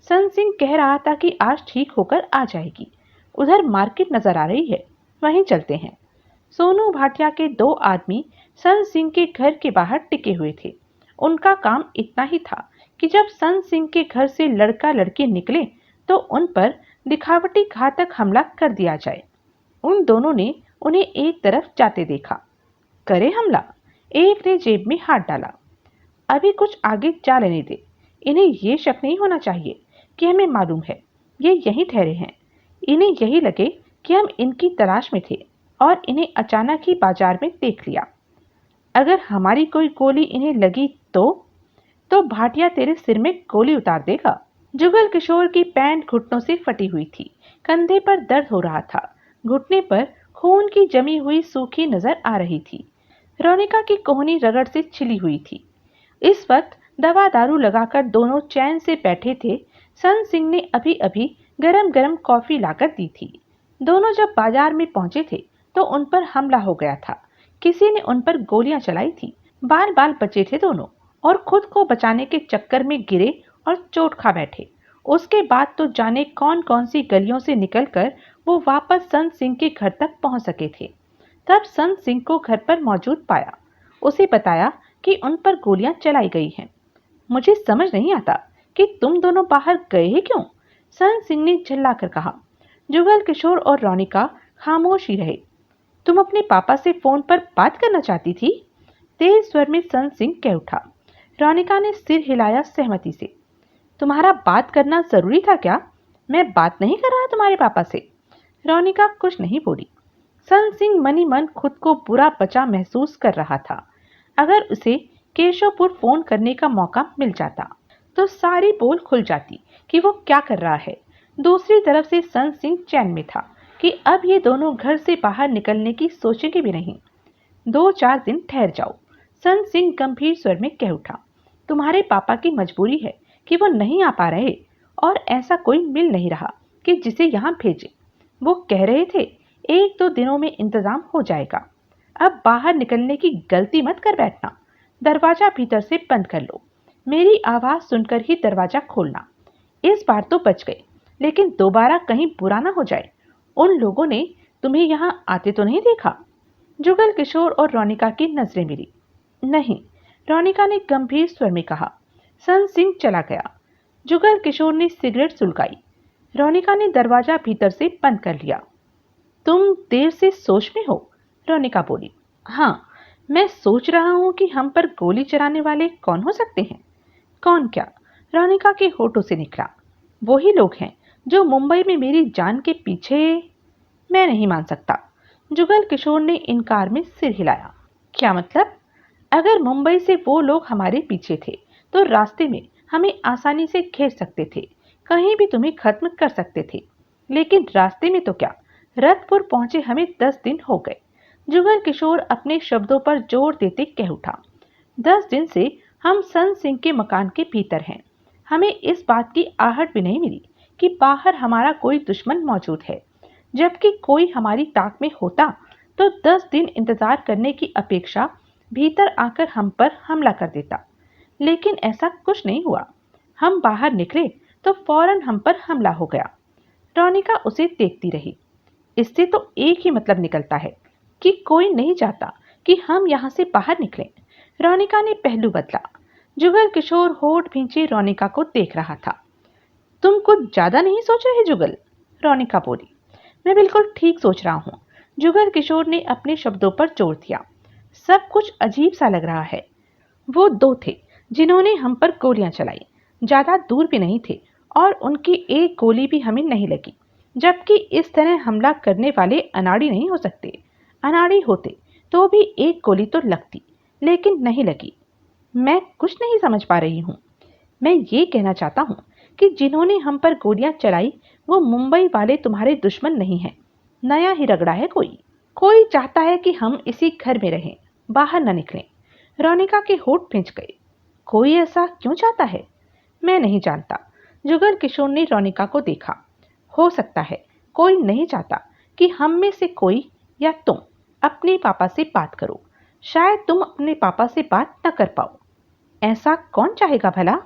सन सिंह कह रहा था कि आज ठीक होकर आ जाएगी। उधर मार्केट नजर आ रही है, वहीं चलते हैं। सोनू भाटिया के 2 आदमी सन सिंह के घर के बाहर टिके हुए थे। उनका काम इतना ही था कि जब सन सिंह के घर से लड़का लड़की निकले तो उन पर दिखावटी घातक हमला कर दिया जाए। उन दोनों ने उन्हें एक तरफ जाते देखा। करे हमला? एक ने जेब में हाथ डाला। अभी कुछ आगे जा लेने दे, इन्हें ये शक नहीं होना चाहिए कि हमें मालूम है ये यहीं ठहरे हैं। इन्हें यही लगे कि हम इनकी तलाश में थे और इन्हें अचानक ही बाजार में देख लिया। अगर हमारी कोई गोली इन्हें लगी तो भाटिया तेरे सिर में गोली उतार देगा। जुगल किशोर की पैंट घुटनों से फटी हुई थी, कंधे पर दर्द हो रहा था, घुटने पर खून की जमी हुई सूखी नजर आ रही थी। रोनिका की कोहनी रगड़ से छिली हुई थी। इस वक्त दवा दारू लगाकर दोनों चैन से बैठे थे। सन सिंह ने अभी अभी गरम गरम कॉफी लाकर दी थी। दोनों जब बाजार में पहुंचे थे तो उन पर हमला हो गया था। किसी ने उन पर गोलियां चलाई थी। बाल बाल बचे थे दोनों और खुद को बचाने के चक्कर में गिरे और चोट खा बैठे। उसके बाद तो जाने कौन कौन सी गलियों से निकलकर वो वापस सन सिंह के घर तक पहुंच सके थे। तब सन सिंह को घर पर मौजूद पाया। उसे बताया कि उन पर गोलियां चलाई गई हैं। मुझे समझ नहीं आता कि तुम दोनों बाहर गए ही क्यों? सन सिंह ने चिल्लाकर कहा। जुगल किशोर और रोनिका खामोश ही रहे। तुम अपने पापा से फोन पर बात करना चाहती थी? तेज स्वर में सन सिंह कह उठा। रोनिका ने सिर हिलाया सहमति से। तुम्हारा बात करना जरूरी था क्या? मैं बात नहीं कर रहा तुम्हारे पापा से। रोनिका कुछ नहीं बोली। सन सिंह मनी मन खुद को बुरा बचा महसूस कर रहा था। अगर उसे केशवपुर फोन करने का मौका मिल जाता तो सारी पोल खुल जाती कि वो क्या कर रहा है। दूसरी तरफ से सन सिंह चैन में था कि अब ये दोनों घर से बाहर निकलने की सोचेंगे भी नहीं। 2-4 दिन ठहर जाओ, सन सिंह गंभीर स्वर में कह उठा। तुम्हारे पापा की मजबूरी है कि वो नहीं आ पा रहे और ऐसा कोई मिल नहीं रहा कि जिसे यहाँ भेजे। वो कह रहे थे 1-2 दिनों में इंतजाम हो जाएगा। अब बाहर निकलने की गलती मत कर बैठना। दरवाजा भीतर से बंद कर लो। मेरी आवाज सुनकर ही दरवाजा खोलना। इस बार तो बच गए, लेकिन दोबारा कहीं बुरा ना हो जाए। उन लोगों ने तुम्हें यहाँ आते तो नहीं देखा? जुगल किशोर और रोनिका की नजरें मिली। नहीं, रोनिका ने गंभीर स्वर में कहा। सन सिंह चला गया। जुगल किशोर ने सिगरेट सुलगाई। रोनिका ने दरवाजा भीतर से बंद कर लिया। तुम देर से सोच में हो, रोनिका बोली। हाँ, मैं सोच रहा हूं कि हम पर गोली चलाने वाले कौन हो सकते हैं। कौन क्या? रोनिका के होठों से निकला। वही लोग हैं जो मुंबई में मेरी जान के पीछे। मैं नहीं मान सकता। जुगल किशोर ने इनकार में सिर हिलाया। क्या मतलब? अगर मुंबई से वो लोग हमारे पीछे थे तो रास्ते में हमें आसानी से घेर सकते थे, कहीं भी तुम्हें खत्म कर सकते थे। लेकिन रास्ते में तो क्या, रतपुर पहुंचे हमें 10 दिन हो गए। जुगल किशोर अपने शब्दों पर जोर देते कह उठा। 10 दिन से हम सन सिंह के मकान के भीतर हैं। हमें इस बात की आहट भी नहीं मिली कि बाहर हमारा कोई दुश्मन मौजूद है। जबकि कोई हमारी ताक में होता तो 10 दिन इंतजार करने की अपेक्षा भीतर आकर हम पर हमला कर देता। लेकिन ऐसा कुछ नहीं हुआ। हम बाहर निकले तो फौरन हम पर हमला हो गया। रोनिका उसे देखती रही। इससे तो एक ही मतलब निकलता है कि कोई नहीं चाहता कि हम यहाँ से बाहर निकलें। रोनिका ने पहलू बदला। जुगल किशोर होठ भींचे रोनिका को देख रहा था। तुम कुछ ज्यादा नहीं सोच रहे जुगल? रोनिका बोली। मैं बिल्कुल ठीक सोच रहा हूँ। जुगल किशोर ने अपने शब्दों पर जोर दिया। सब कुछ अजीब सा लग रहा है। वो दो थे जिन्होंने हम पर गोलियां चलाई। ज्यादा दूर भी नहीं थे और उनकी एक गोली भी हमें नहीं लगी। जबकि इस तरह हमला करने वाले अनाड़ी नहीं हो सकते। अनाड़ी होते तो भी एक गोली तो लगती, लेकिन नहीं लगी। मैं कुछ नहीं समझ पा रही हूँ। मैं ये कहना चाहता हूँ कि जिन्होंने हम पर गोलियां चलाई वो मुंबई वाले तुम्हारे दुश्मन नहीं हैं। नया ही रगड़ा है कोई। कोई चाहता है कि हम इसी घर में रहें, बाहर न निकलें। रोनिका के होठ पिंच गए। कोई ऐसा क्यों चाहता है? मैं नहीं जानता। जुगल किशोर ने रोनिका को देखा। हो सकता है कोई नहीं चाहता कि हम में से कोई या तुम अपने पापा से बात करो। शायद तुम अपने पापा से बात न कर पाओ। ऐसा कौन चाहेगा भला?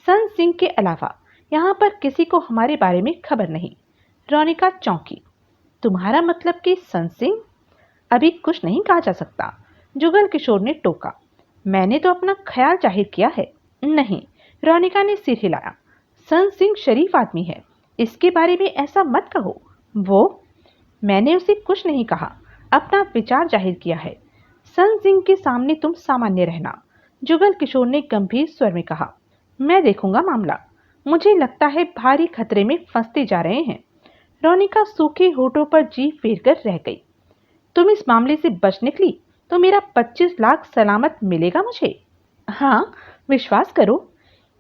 सन सिंह के अलावा यहाँ पर किसी को हमारे बारे में खबर नहीं। रोनिका चौंकी। तुम्हारा मतलब कि सन सिंह? अभी कुछ नहीं कहा जा सकता, जुगल किशोर ने टोका। मैंने तो अपना ख्याल जाहिर किया है। नहीं, रोनिका ने सिर हिलाया। सन सिंह शरीफ आदमी है, इसके बारे में ऐसा मत कहो। वो? मैंने उसे कुछ नहीं कहा, अपना विचार जाहिर किया है। सन सिंह के सामने तुम सामान्य रहना, जुगल किशोर ने गंभीर स्वर में कहा। मैं देखूंगा मामला। मुझे लगता है भारी खतरे में फंसते जा रहे हैं। रोनिका सूखे होठों पर जीभ फेर कर रह गई। तुम इस मामले से बच निकली तो मेरा 25 लाख सलामत मिलेगा मुझे। हाँ, विश्वास करो।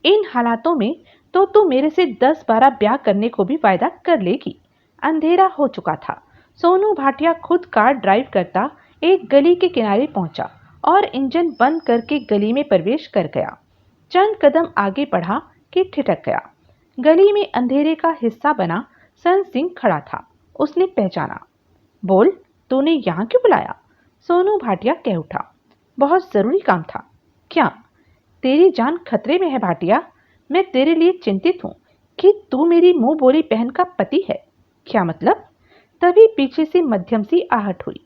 इन हालातों में तो तू मेरे से 10-12 ब्याह करने को भी वायदा कर लेगी। अंधेरा हो चुका था। सोनू भाटिया खुद कार ड्राइव करता एक गली के किनारे पहुंचा और इंजन बंद करके गली में प्रवेश कर गया। चंद कदम आगे बढ़ा कि ठिठक गया। गली में अंधेरे का हिस्सा बना सन सिंह खड़ा था। उसने पहचाना। बोल, तूने यहाँ क्यों बुलाया? सोनू भाटिया कह उठा। बहुत जरूरी काम था। क्या? तेरी जान खतरे में है भाटिया। मैं तेरे लिए चिंतित हूँ कि तू मेरी मुंह बोली बहन का पति है। क्या मतलब? तभी पीछे से मध्यम सी आहट हुई।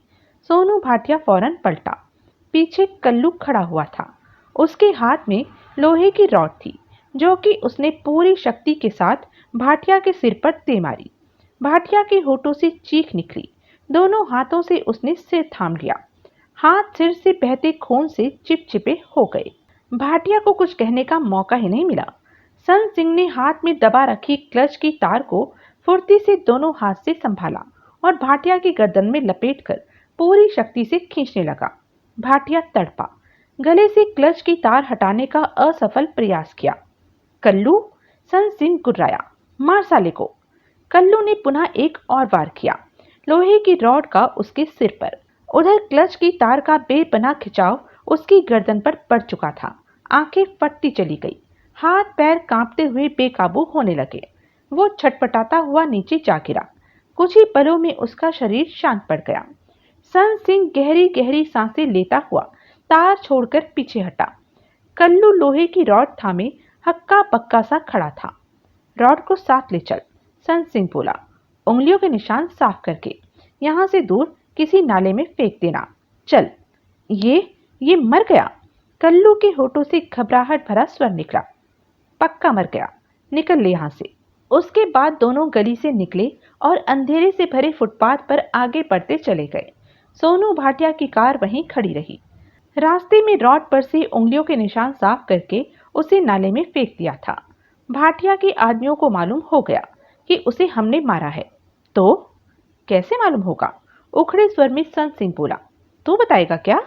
सोनू भाटिया फौरन पलटा। पीछे कल्लू खड़ा हुआ था। उसके हाथ में लोहे की रॉड थी, जो कि उसने पूरी शक्ति के साथ भाटिया के सिर पर दे मारी। भाटिया के होठों से चीख निकली। दोनों हाथों से उसने सिर थाम लिया। हाथ सिर से बहते खून से चिपचिपे हो गए। भाटिया को कुछ कहने का मौका ही नहीं मिला। सन सिंह ने हाथ में दबा रखी क्लच की तार को फुर्ती से दोनों हाथ से संभाला और भाटिया की गर्दन में लपेटकर पूरी शक्ति से खींचने लगा। भाटिया तड़पा। गले से क्लच की तार हटाने का असफल प्रयास किया। कल्लू, सन सिंह गुर्राया। मार साले को। कल्लू ने पुनः एक और वार किया, लोहे की रॉड का उसके सिर पर। उधर क्लच की तार का बेपनाह खिंचाव उसकी गर्दन पर पड़ चुका था। आंखें फटती चली गई। हाथ पैर कांपते हुए बेकाबू होने लगे। वो छटपटाता हुआ नीचे जा गिरा। कुछ ही पलों में उसका शरीर शांत पड़ गया। सन सिंह गहरी गहरी सांसें लेता हुआ तार छोड़कर पीछे हटा। कल्लू लोहे की रॉड थामे हक्का पक्का सा खड़ा था। रॉड को साथ ले चल, सन सिंह बोला, उंगलियों के निशान साफ करके यहाँ से दूर किसी नाले में फेंक देना। चल। ये मर गया। कल्लू के होठों से घबराहट भरा स्वर निकला। पक्का मर गया। निकल ले यहाँ से। उसके बाद दोनों गली से निकले और अंधेरे से भरे फुटपाथ पर आगे बढ़ते चले गए। सोनू भाटिया की कार वहीं खड़ी रही। रास्ते में रॉड पर से उंगलियों के निशान साफ करके उसे नाले में फेंक दिया था। भाटिया के आदमियों को मालूम हो गया कि उसे हमने मारा है। तो कैसे मालूम होगा? उखड़े स्वर में सन सिंह बोला। तू बताएगा क्या?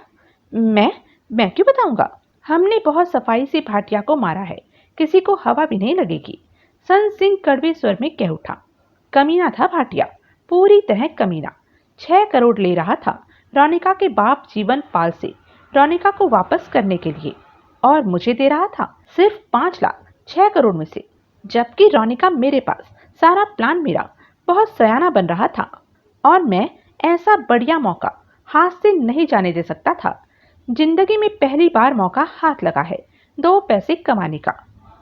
मैं क्यों बताऊंगा? हमने बहुत सफाई से भाटिया को मारा है, किसी को हवा भी नहीं लगेगी। सन सिंह कड़वे स्वर में कह उठा। कमीना था भाटिया, पूरी तरह कमीना। 6 करोड़ ले रहा था रोनिका के बाप जीवन पाल से, रोनिका को वापस करने के लिए, और मुझे दे रहा था सिर्फ 5 लाख 6 करोड़ में से। जबकि रोनिका मेरे पास, सारा प्लान मेरा, बहुत सयाना बन रहा था और मैं ऐसा बढ़िया मौका हाथ से नहीं जाने दे सकता था। जिंदगी में पहली बार मौका हाथ लगा है 2 पैसे कमाने का।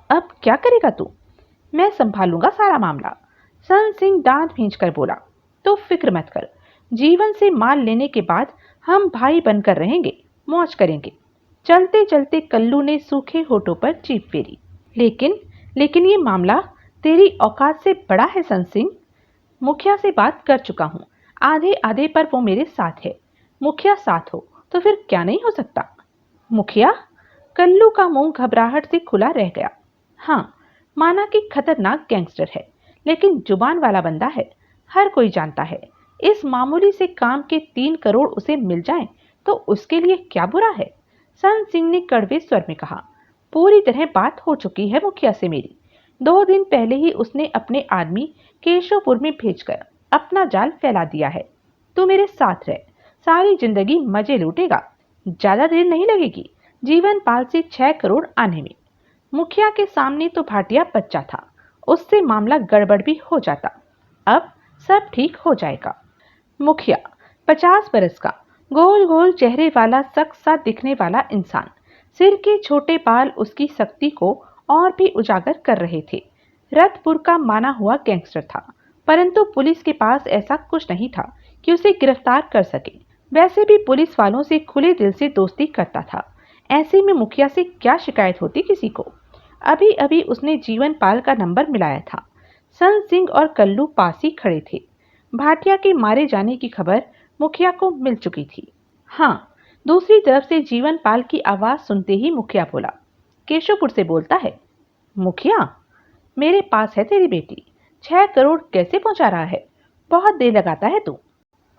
अब क्या करेगा तू? मैं संभालूंगा सारा मामला। सन सिंह दांत भींच कर बोला। तो फिक्र मत कर, जीवन से माल लेने के बाद हम भाई बनकर रहेंगे, मौज करेंगे। चलते चलते कल्लू ने सूखे होठों पर जीभ फेरी। लेकिन लेकिन ये मामला तेरी औकात से बड़ा है सन सिंह। मुखिया से बात कर चुका हूँ, आधे आधे पर वो मेरे साथ है। मुखिया साथ हो तो फिर क्या नहीं हो सकता। मुखिया? कल्लू का मुंह घबराहट से खुला रह गया। हाँ, माना कि खतरनाक गैंगस्टर है, लेकिन जुबान वाला बंदा है, हर कोई जानता है। इस मामूली से काम के 3 करोड़ उसे मिल जाएं, तो उसके लिए क्या बुरा है। सन सिंह ने कड़वे स्वर में कहा। पूरी तरह बात हो चुकी है मुखिया से मेरी। 2 दिन पहले ही उसने अपने आदमी केशवपुर में भेजकर अपना जाल फैला दिया है। तू मेरे साथ रह, सारी जिंदगी मजे लूटेगा। ज्यादा देर नहीं लगेगी जीवन पाल से 6 करोड़ आने में। मुखिया के सामने तो भाटिया बच्चा था, उससे मामला गड़बड़ भी हो जाता। अब सब ठीक हो जाएगा। मुखिया 50 बरस का, गोल गोल चेहरे वाला, सख्त सा दिखने वाला इंसान। सिर के छोटे बाल उसकी सख्ती को और भी उजागर कर रहे थे। रतपुर का माना हुआ गैंगस्टर था, परंतु पुलिस के पास ऐसा कुछ नहीं था कि उसे गिरफ्तार कर सके। वैसे भी पुलिस वालों से खुले दिल से दोस्ती करता था। ऐसे में मुखिया से क्या शिकायत होती किसी को। अभी अभी उसने जीवन पाल का नंबर मिलाया था। सन सिंह और कल्लू पास ही खड़े थे। भाटिया के मारे जाने की खबर मुखिया को मिल चुकी थी। हाँ, दूसरी तरफ से जीवन पाल की आवाज सुनते ही मुखिया बोला। केशवपुर से बोलता है। मुखिया, मेरे पास है तेरी बेटी। 6 करोड़ कैसे पहुंचा रहा है? बहुत देर लगाता है तू।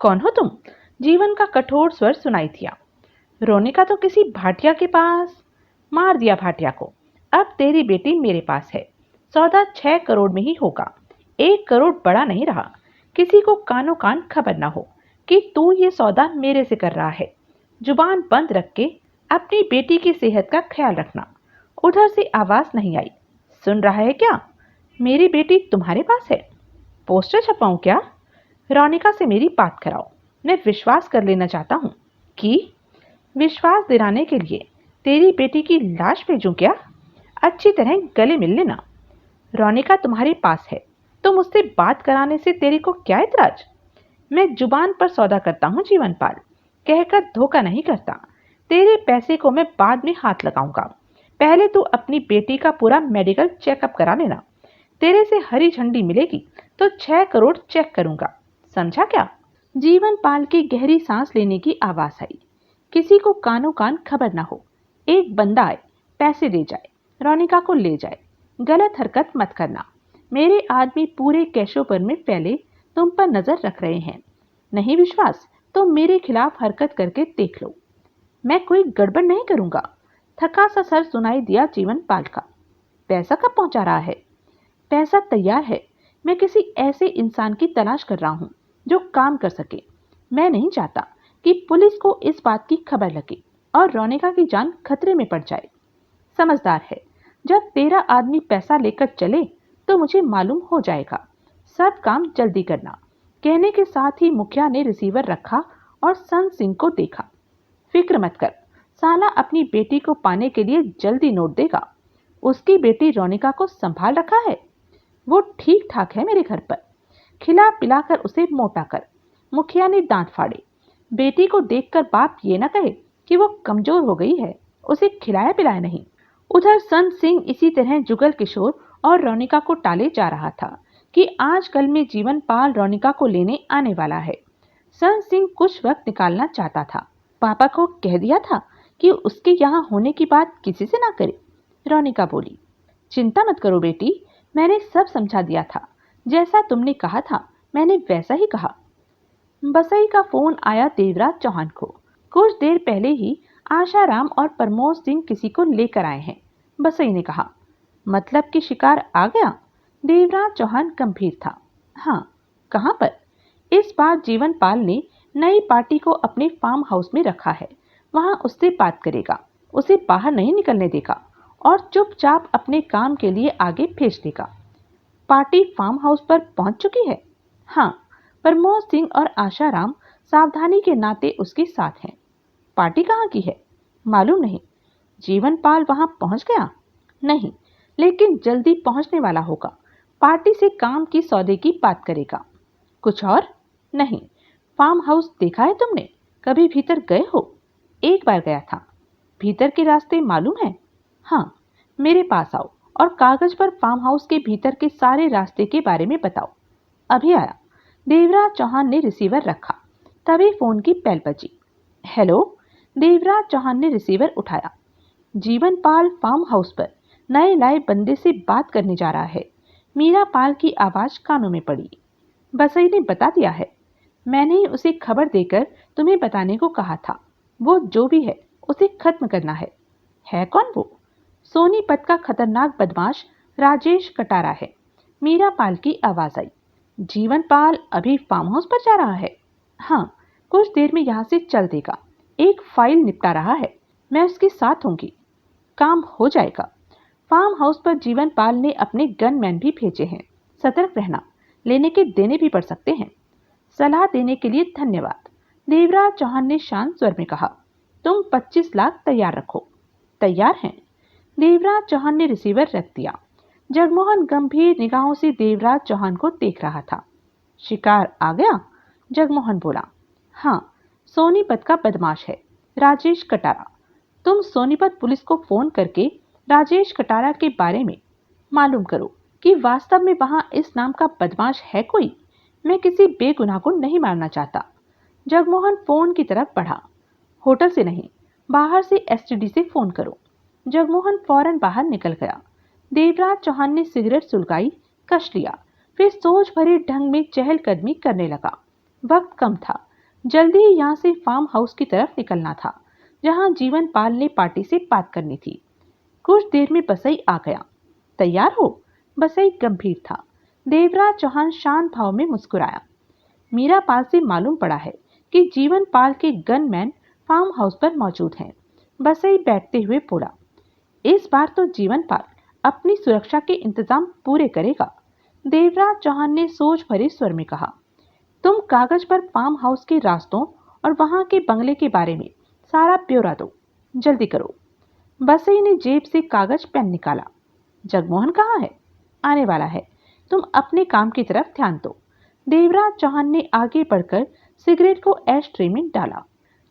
कौन हो तुम? जीवन का कठोर स्वर सुनाई दिया। रोने का तो किसी भाटिया के पास। मार दिया भाटिया को। अब तेरी बेटी मेरे पास है। सौदा 6 करोड़ में ही होगा। 1 करोड़ बड़ा नहीं रहा। किसी को कानो कान खबर ना हो कि तू ये सौदा मेरे से कर रहा है। जुबान बंद रख के अपनी बेटी की सेहत का ख्याल रखना। उधर से आवाज नहीं आई। सुन रहा है क्या? मेरी बेटी तुम्हारे पास है। पोस्टर छपाऊं क्या? रोनिका से मेरी बात कराओ। मैं विश्वास कर लेना चाहता हूँ। कि विश्वास दिलाने के लिए तेरी बेटी की लाश भेजूं क्या? अच्छी तरह गले मिल लेना। रोनिका तुम्हारे पास है, तो मुझसे बात कराने से तेरी को क्या इतराज? मैं जुबान पर सौदा करता हूँ जीवनपाल, कहकर धोखा नहीं करता। तेरे पैसे को मैं बाद में हाथ लगाऊंगा। पहले तू अपनी बेटी का पूरा मेडिकल चेकअप करा लेना। तेरे से हरी झंडी मिलेगी तो 6 करोड़ चेक करूंगा, समझा क्या? जीवनपाल की गहरी सांस लेने की आवाज आई। किसी को कानो कान खबर ना हो। एक बंदा आए, पैसे दे जाए, रोनिका को ले जाए। गलत हरकत मत करना। मेरे आदमी पूरे केशवपुर में फैले तुम पर नजर रख रहे हैं। नहीं विश्वास तो मेरे खिलाफ हरकत करके देख लो। मैं कोई गड़बड़ नहीं करूंगा। थका सा सर सुनाई दिया जीवनपाल का। पैसा कब पहुंचा रहा है? पैसा तैयार है। मैं किसी ऐसे इंसान की तलाश कर रहा हूं जो काम कर सके। मैं नहीं चाहता कि पुलिस को इस बात की खबर लगे और रोनिका की जान खतरे में पड़ जाए। समझदार है। जब तेरा आदमी पैसा लेकर चले तो मुझे मालूम हो जाएगा। सब काम जल्दी करना। कहने के साथ ही मुखिया ने रिसीवर रखा और सन सिंह को देखा। फिक्र मत कर, साला अपनी बेटी को पाने के लिए जल्दी नोट देगा। उसकी बेटी रोनिका को संभाल रखा है। वो ठीक ठाक है मेरे घर पर। खिला पिलाकर उसे मोटा कर। मुखिया ने दांत फाड़े। बेटी को देखकर बाप ये न कहे कि वो कमजोर हो गई है, उसे खिलाया पिलाया नहीं। उधर सन सिंह इसी तरह जुगल किशोर और रोनिका को टाले जा रहा था कि आजकल में जीवनपाल रोनिका को लेने आने वाला है। सन सिंह कुछ वक्त निकालना चाहता था। पापा को कह दिया था कि उसके यहाँ होने की बात किसी से ना करे। रोनिका बोली, चिंता मत करो बेटी, मैंने सब समझा दिया था। जैसा तुमने कहा था मैंने वैसा ही कहा। बसई का फोन आया देवराज चौहान को। कुछ देर पहले ही आशाराम और प्रमोद सिंह किसी को लेकर आए हैं। बसई ने कहा। मतलब कि शिकार आ गया? देवराज चौहान गंभीर था। हाँ। कहाँ पर? इस बार जीवनपाल ने नई पार्टी को अपने फार्म हाउस में रखा है। वहां उससे बात करेगा, उसे बाहर नहीं निकलने देगा और चुपचाप अपने काम के लिए आगे भेज देगा। पार्टी फार्म हाउस पर पहुंच चुकी है। हाँ, प्रमोद सिंह और आशाराम सावधानी के नाते उसके साथ हैं। पार्टी कहाँ की है? मालूम नहीं। जीवनपाल वहां पहुंच गया? नहीं, लेकिन जल्दी पहुंचने वाला होगा। पार्टी से काम की सौदे की बात करेगा। कुछ और? नहीं। फार्म हाउस देखा है तुमने? कभी भीतर गए हो? एक बार गया था। भीतर के रास्ते मालूम है? हाँ। मेरे पास आओ और कागज पर फार्म हाउस के भीतर के सारे रास्ते के बारे में बताओ। अभी आया। देवराज चौहान ने रिसीवर रखा। तभी फोन की बेल बजी। हेलो। देवराज चौहान ने रिसीवर उठाया। जीवन पाल फार्म हाउस पर नए लाए बंदे से बात करने जा रहा है। मीरा पाल की आवाज कानों में पड़ी। बसई ने बता दिया है। मैंने ही उसे खबर देकर तुम्हें बताने को कहा था। वो जो भी है उसे खत्म करना है कौन वो? सोनीपत का खतरनाक बदमाश राजेश कटारा है। मीरा पाल की आवाज आई। जीवन पाल अभी फार्म हाउस पर जा रहा है? हाँ, कुछ देर में यहाँ से चल देगा। एक फाइल निपटा रहा है। मैं उसके साथ होंगी। काम हो जाएगा। फार्म हाउस पर जीवन पाल ने अपने गनमैन भी भेजे हैं। सतर्क रहना, लेने के देने भी पड़ सकते हैं। सलाह देने के लिए धन्यवाद। देवराज चौहान ने शांत स्वर में कहा। तुम 25 लाख तैयार रखो। तैयार हैं? देवराज चौहान ने रिसीवर रख दिया। जगमोहन गंभीर निगाहों से देवराज चौहान को देख रहा था। शिकार आ गया? जगमोहन बोला। हाँ, सोनीपत का बदमाश है, राजेश कटारा। तुम सोनीपत पुलिस को फोन करके राजेश कटारा के बारे में मालूम करो कि वास्तव में वहां इस नाम का बदमाश है कोई। मैं किसी बेगुनाह को नहीं मारना चाहता। जगमोहन फोन की तरफ बढ़ा। होटल से नहीं, बाहर से एसटीडी से फोन करो। जगमोहन फौरन बाहर निकल गया। देवराज चौहान ने सिगरेट सुलगाई, कश लिया, फिर सोच भरे ढंग में चहलकदमी करने लगा। वक्त कम था। जल्दी ही यहाँ से फार्म हाउस की तरफ निकलना था, जहाँ जीवन पाल ने पार्टी से बात करनी थी। कुछ देर में बसई आ गया। तैयार हो? बसई गंभीर था। देवराज चौहान शांत भाव में मुस्कुराया। मीरा पाल से मालूम पड़ा है कि जीवन पाल के गनमैन फार्म हाउस पर मौजूद हैं। बसई बैठते हुए बोला। इस बार तो जीवन पाल अपनी सुरक्षा के इंतजाम पूरे करेगा। देवराज चौहान ने सोच भरे स्वर में कहा। तुम कागज पर फार्म हाउस के रास्तों और वहां के बंगले के बारे में सारा ब्यौरा दो। जल्दी करो। बसई ने जेब से कागज पेन निकाला। जगमोहन कहाँ है? आने वाला है। तुम अपने काम की तरफ ध्यान दो। देवराज चौहान ने आगे बढ़कर सिगरेट को एश ट्रे में डाला।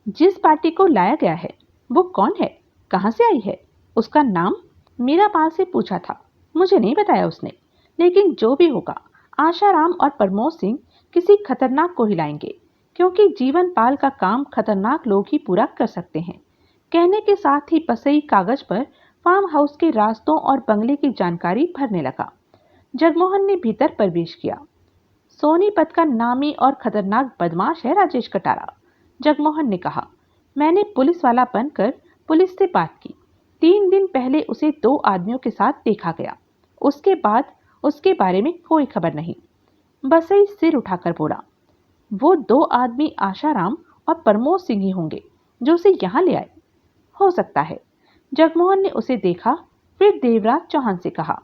जिस पार्टी को लाया गया है वो कौन है? कहाँ से आई है? उसका नाम? मीरा पाल से पूछा था। मुझे नहीं बताया उसने, लेकिन जो भी होगा आशाराम और प्रमोद सिंह किसी खतरनाक को हिलाएंगे, क्योंकि जीवन पाल का काम खतरनाक लोग ही पूरा कर सकते हैं। कहने के साथ ही बसई कागज पर फार्म हाउस के रास्तों और बंगले की जानकारी भरने लगा। जगमोहन ने भीतर प्रवेश किया। सोनीपत का नामी और खतरनाक बदमाश है राजेश कटारा। जगमोहन ने कहा। मैंने पुलिस वाला बनकर पुलिस से बात की। 3 दिन पहले उसे 2 आदमियों के साथ देखा गया। उसके बाद उसके बारे में कोई खबर नहीं। बसई सिर उठाकर बोला। वो 2 आदमी आशाराम और प्रमोद सिंह ही होंगे जो उसे यहाँ ले आए। हो सकता है। जगमोहन ने उसे देखा, फिर देवराज चौहान से कहा।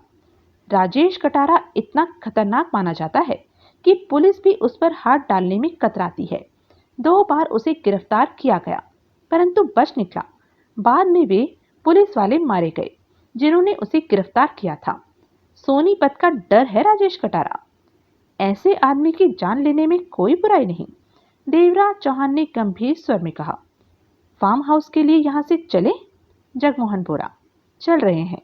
राजेश कटारा इतना खतरनाक माना जाता है कि पुलिस भी उस पर हाथ डालने में कतराती है। 2 बार उसे गिरफ्तार किया गया, परंतु बच निकला। बाद में वे पुलिस वाले मारे गए जिन्होंने उसे गिरफ्तार किया था। सोनीपत का डर है राजेश कटारा। ऐसे आदमी की जान लेने में कोई बुराई नहीं। देवराज चौहान ने गंभीर स्वर में कहा। फार्म हाउस के लिए यहाँ से चले? जगमोहन बोला। चल रहे हैं।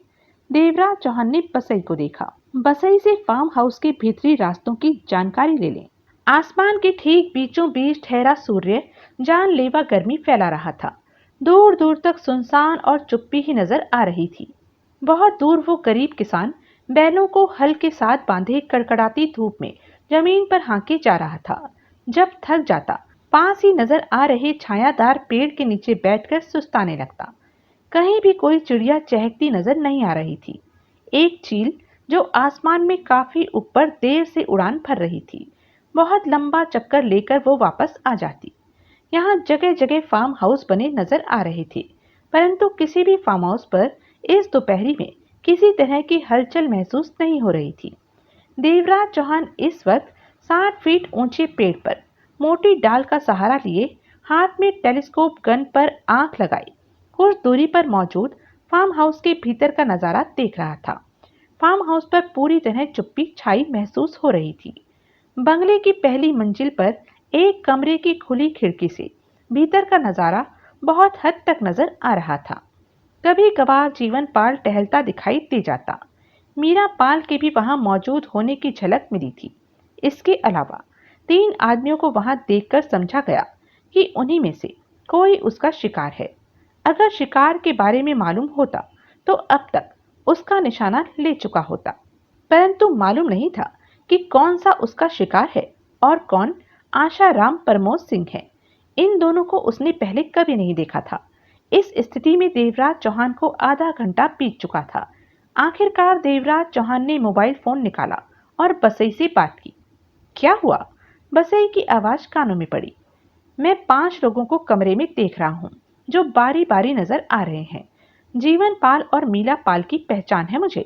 देवराज चौहान ने बसई को देखा। बसई से फार्म हाउस के भीतरी रास्तों की जानकारी ले लें। आसमान के ठीक बीचों बीच ठहरा सूर्य जानलेवा गर्मी फैला रहा था। दूर दूर तक सुनसान और चुप्पी ही नजर आ रही थी। बहुत दूर वो गरीब किसान बैलों को हल के साथ बांधे कड़कड़ाती धूप में जमीन पर हाँके जा रहा था। जब थक जाता, पास ही नजर आ रहे छायादार पेड़ के नीचे बैठकर सुस्ताने लगता। कहीं भी कोई चिड़िया चहकती नजर नहीं आ रही थी। एक चील जो आसमान में काफी ऊपर देर से उड़ान भर रही थी, बहुत लंबा चक्कर लेकर वो वापस आ जाती। यहाँ जगह जगह फार्म हाउस बने नजर आ रहे थे, परंतु किसी भी फार्म हाउस पर इस दोपहरी में किसी तरह की हलचल महसूस नहीं हो रही थी। देवराज चौहान इस वक्त 60 फीट ऊंचे पेड़ पर मोटी डाल का सहारा लिए हाथ में टेलीस्कोप गन पर आंख लगाई कुछ दूरी पर मौजूद फार्म हाउस के भीतर का नजारा देख रहा था। फार्म हाउस पर पूरी तरह चुप्पी छाई महसूस हो रही थी। बंगले की पहली मंजिल पर एक कमरे की खुली खिड़की से भीतर का नजारा बहुत हद तक नजर आ रहा था। कभी कभार जीवन पाल टहलता दिखाई दे जाता। मीरा पाल के भी वहां मौजूद होने की झलक मिली थी। इसके अलावा 3 आदमियों को वहां देखकर समझा गया कि उन्हीं में से कोई उसका शिकार है। अगर शिकार के बारे में मालूम होता तो अब तक उसका निशाना ले चुका होता, परंतु मालूम नहीं था कि कौन सा उसका शिकार है और कौन आशाराम परमोद सिंह है। इन दोनों को उसने पहले कभी नहीं देखा था। इस स्थिति में देवराज चौहान को आधा घंटा बीत चुका था। आखिरकार देवराज चौहान ने मोबाइल फोन निकाला और बसई से बात की। क्या हुआ? बसई की आवाज कानों में पड़ी। मैं 5 लोगों को कमरे में देख रहा हूँ जो बारी बारी नजर आ रहे हैं। जीवन पाल और मीला पाल की पहचान है मुझे।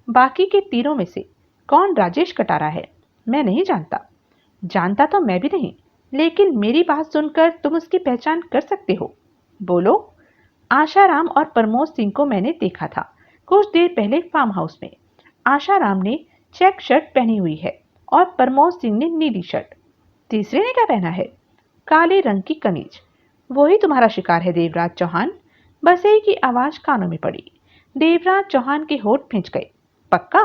बाकी के तीनों में से कौन राजेश कटारा है मैं नहीं जानता। जानता तो मैं भी नहीं, लेकिन मेरी बात सुनकर तुम उसकी पहचान कर सकते हो। बोलो। आशाराम और प्रमोद सिंह को मैंने देखा था कुछ देर पहले फार्म हाउस में। आशाराम ने चेक शर्ट पहनी हुई है और प्रमोद सिंह ने नीली शर्ट। तीसरे ने क्या पहना है? काले रंग की कमीज। वही तुम्हारा शिकार है देवराज चौहान। बसई की आवाज कानों में पड़ी। देवराज चौहान के होठ खिंच गए। पक्का?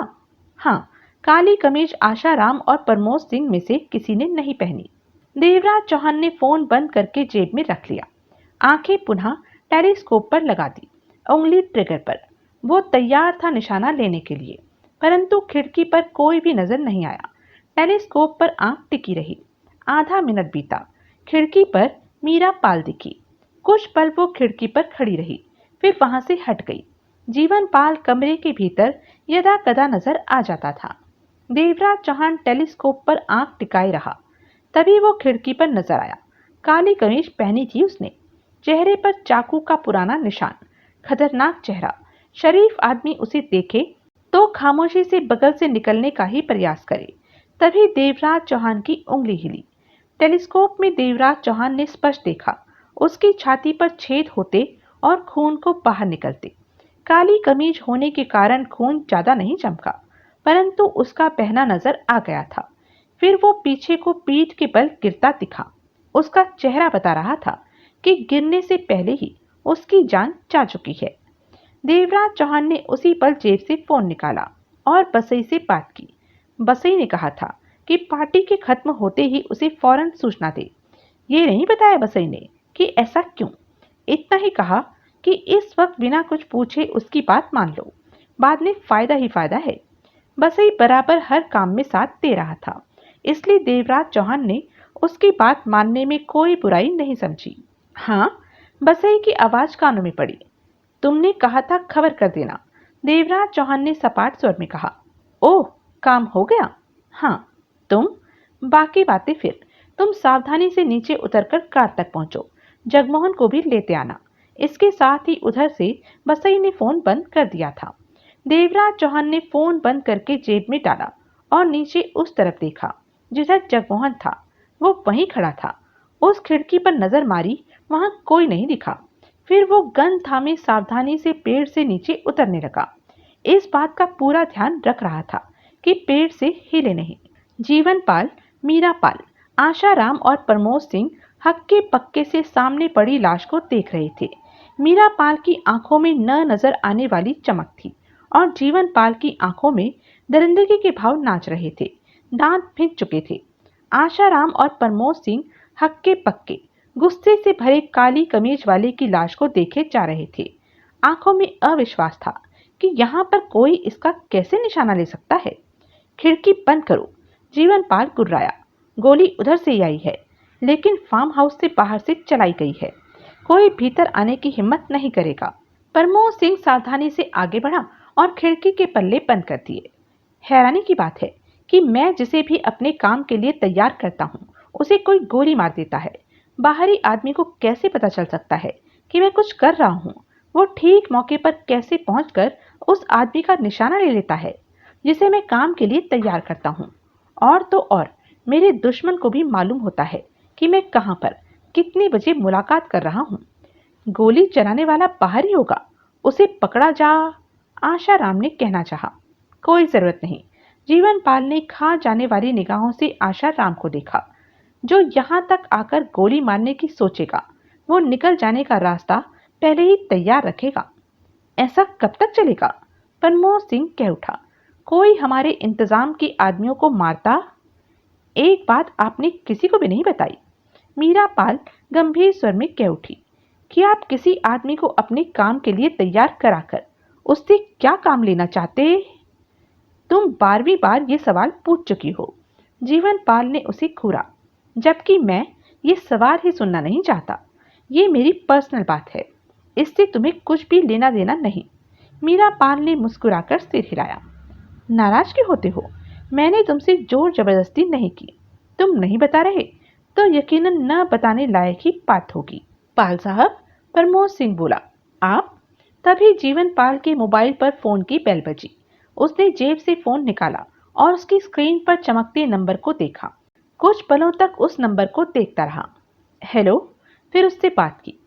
हाँ। काली कमीज आशाराम और प्रमोद सिंह में से किसी ने नहीं पहनी। देवराज चौहान ने फोन बंद करके जेब में रख लिया। आंखें पुनः टेलीस्कोप पर लगा दी। उंगली ट्रिगर पर। वो तैयार था निशाना लेने के लिए, परंतु खिड़की पर कोई भी नजर नहीं आया। टेलीस्कोप पर आंख टिकी रही। आधा मिनट बीता। खिड़की पर मीरा पाल दिखी। कुछ पल वो खिड़की पर खड़ी रही, फिर वहां से हट गई। जीवन पाल कमरे के भीतर यदा कदा नजर आ जाता था। देवराज चौहान टेलीस्कोप पर आंख टिकाए रहा। तभी वो खिड़की पर नजर आया। काली कमीज पहनी थी उसने। चेहरे पर चाकू का पुराना निशान। खतरनाक चेहरा। शरीफ आदमी उसे देखे तो खामोशी से बगल से निकलने का ही प्रयास करे। तभी देवराज चौहान की उंगली हिली। टेलीस्कोप में देवराज चौहान ने स्पष्ट देखा उसकी छाती पर छेद होते और खून को बाहर निकलते। काली कमीज होने के कारण खून ज्यादा नहीं चमका, परंतु उसका पहना नजर आ गया था। फिर वो पीछे को पीठ के बल गिरता दिखा। उसका चेहरा बता रहा था कि गिरने से पहले ही उसकी जान जा चुकी है। देवराज चौहान ने उसी पल जेब से फोन निकाला और बसई से बात की। बसई ने कहा था कि पार्टी के खत्म होते ही उसे फौरन सूचना दे। ये नहीं बताया बसई ने कि ऐसा क्यों। इतना ही कहा कि इस वक्त बिना कुछ पूछे उसकी बात मान लो, बाद में फायदा ही फायदा है। बसई बराबर हर काम में साथ दे रहा था, इसलिए देवराज चौहान ने उसकी बात मानने में कोई बुराई नहीं समझी। हाँ। बसई की आवाज कानों में पड़ी। तुमने कहा था खबर कर देना। देवराज चौहान ने सपाट स्वर में कहा। ओह, काम हो गया? हाँ। तुम? बाकी बातें फिर। तुम सावधानी से नीचे उतरकर कार तक पहुंचो। जगमोहन को भी लेते आना। इसके साथ ही उधर से बसई ने फोन बंद कर दिया था। देवराज चौहान ने फोन बंद करके जेब में डाला और नीचे उस तरफ देखा जिधर जगमोहन था। वो वहीं खड़ा था। उस खिड़की पर नजर मारी, वहां कोई नहीं दिखा। फिर वो गन थामे सावधानी से पेड़ से नीचे उतरने लगा। इस बात का पूरा ध्यान रख रहा था कि पेड़ से हिले नहीं। जीवन पाल, मीरा पाल, आशाराम और प्रमोद सिंह हक्के पक्के से सामने पड़ी लाश को देख रहे थे। मीरा पाल की आंखों में न नजर आने वाली चमक थी और जीवन पाल की आंखों में दरिंदगी के भाव नाच रहे थे। दांत भिंच चुके थे। आशाराम और प्रमोद सिंह हक्के पक्के गुस्से से भरे काली कमीज वाले की लाश को देखे जा रहे थे। आंखों में अविश्वास था कि यहाँ पर कोई इसका कैसे निशाना ले सकता है। खिड़की बंद करो, जीवन पाल गुर्राया। गोली उधर से आई है, लेकिन फार्म हाउस से बाहर से चलाई गई है। कोई भीतर आने की हिम्मत नहीं करेगा। प्रमोद सिंह सावधानी से आगे बढ़ा और खिड़की के पल्ले बंद कर दिए। हैरानी की बात है कि मैं जिसे भी अपने काम के लिए तैयार करता हूँ उसे कोई गोली मार देता है। बाहरी आदमी को कैसे पता चल सकता है कि मैं कुछ कर रहा हूँ? वो ठीक मौके पर कैसे पहुंचकर उस आदमी का निशाना ले लेता है जिसे मैं काम के लिए तैयार करता हूँ। और तो और मेरे दुश्मन को भी मालूम होता है कि मैं कहाँ पर कितने बजे मुलाकात कर रहा हूँ। गोली चलाने वाला बाहर ही होगा, उसे पकड़ा जा। आशाराम ने कहना चाहा। कोई जरूरत नहीं। जीवन पाल ने खा जाने वाली निगाहों से आशाराम को देखा। जो यहाँ तक आकर गोली मारने की सोचेगा वो निकल जाने का रास्ता पहले ही तैयार रखेगा। ऐसा कब तक चलेगा? मनमोहन सिंह कह उठा। कोई हमारे इंतजाम के आदमियों को मारता? एक बात आपने किसी को भी नहीं बताई, मीरा पाल गंभीर स्वर में कह उठी, कि आप किसी आदमी को अपने काम के लिए तैयार कराकर उससे क्या काम लेना चाहते? तुम 12वीं बार ये सवाल पूछ चुकी हो, जीवन पाल ने उसे घूरा, जबकि मैं ये सवाल ही सुनना नहीं चाहता। ये मेरी पर्सनल बात है, इससे तुम्हें कुछ भी लेना देना नहीं। मीरा पाल ने मुस्कुराकर सिर हिलाया। नाराज क्यों होते हो? मैंने तुमसे जोर जबरदस्ती नहीं की। तुम नहीं बता रहे तो यकीनन न बताने लायक ही बात होगी। पाल साहब, प्रमोद सिंह बोला। आप? तभी जीवन पाल के मोबाइल पर फोन की बेल बजी। उसने जेब से फोन निकाला और उसकी स्क्रीन पर चमकते नंबर को देखा। कुछ पलों तक उस नंबर को देखता रहा। हेलो, फिर उससे बात की।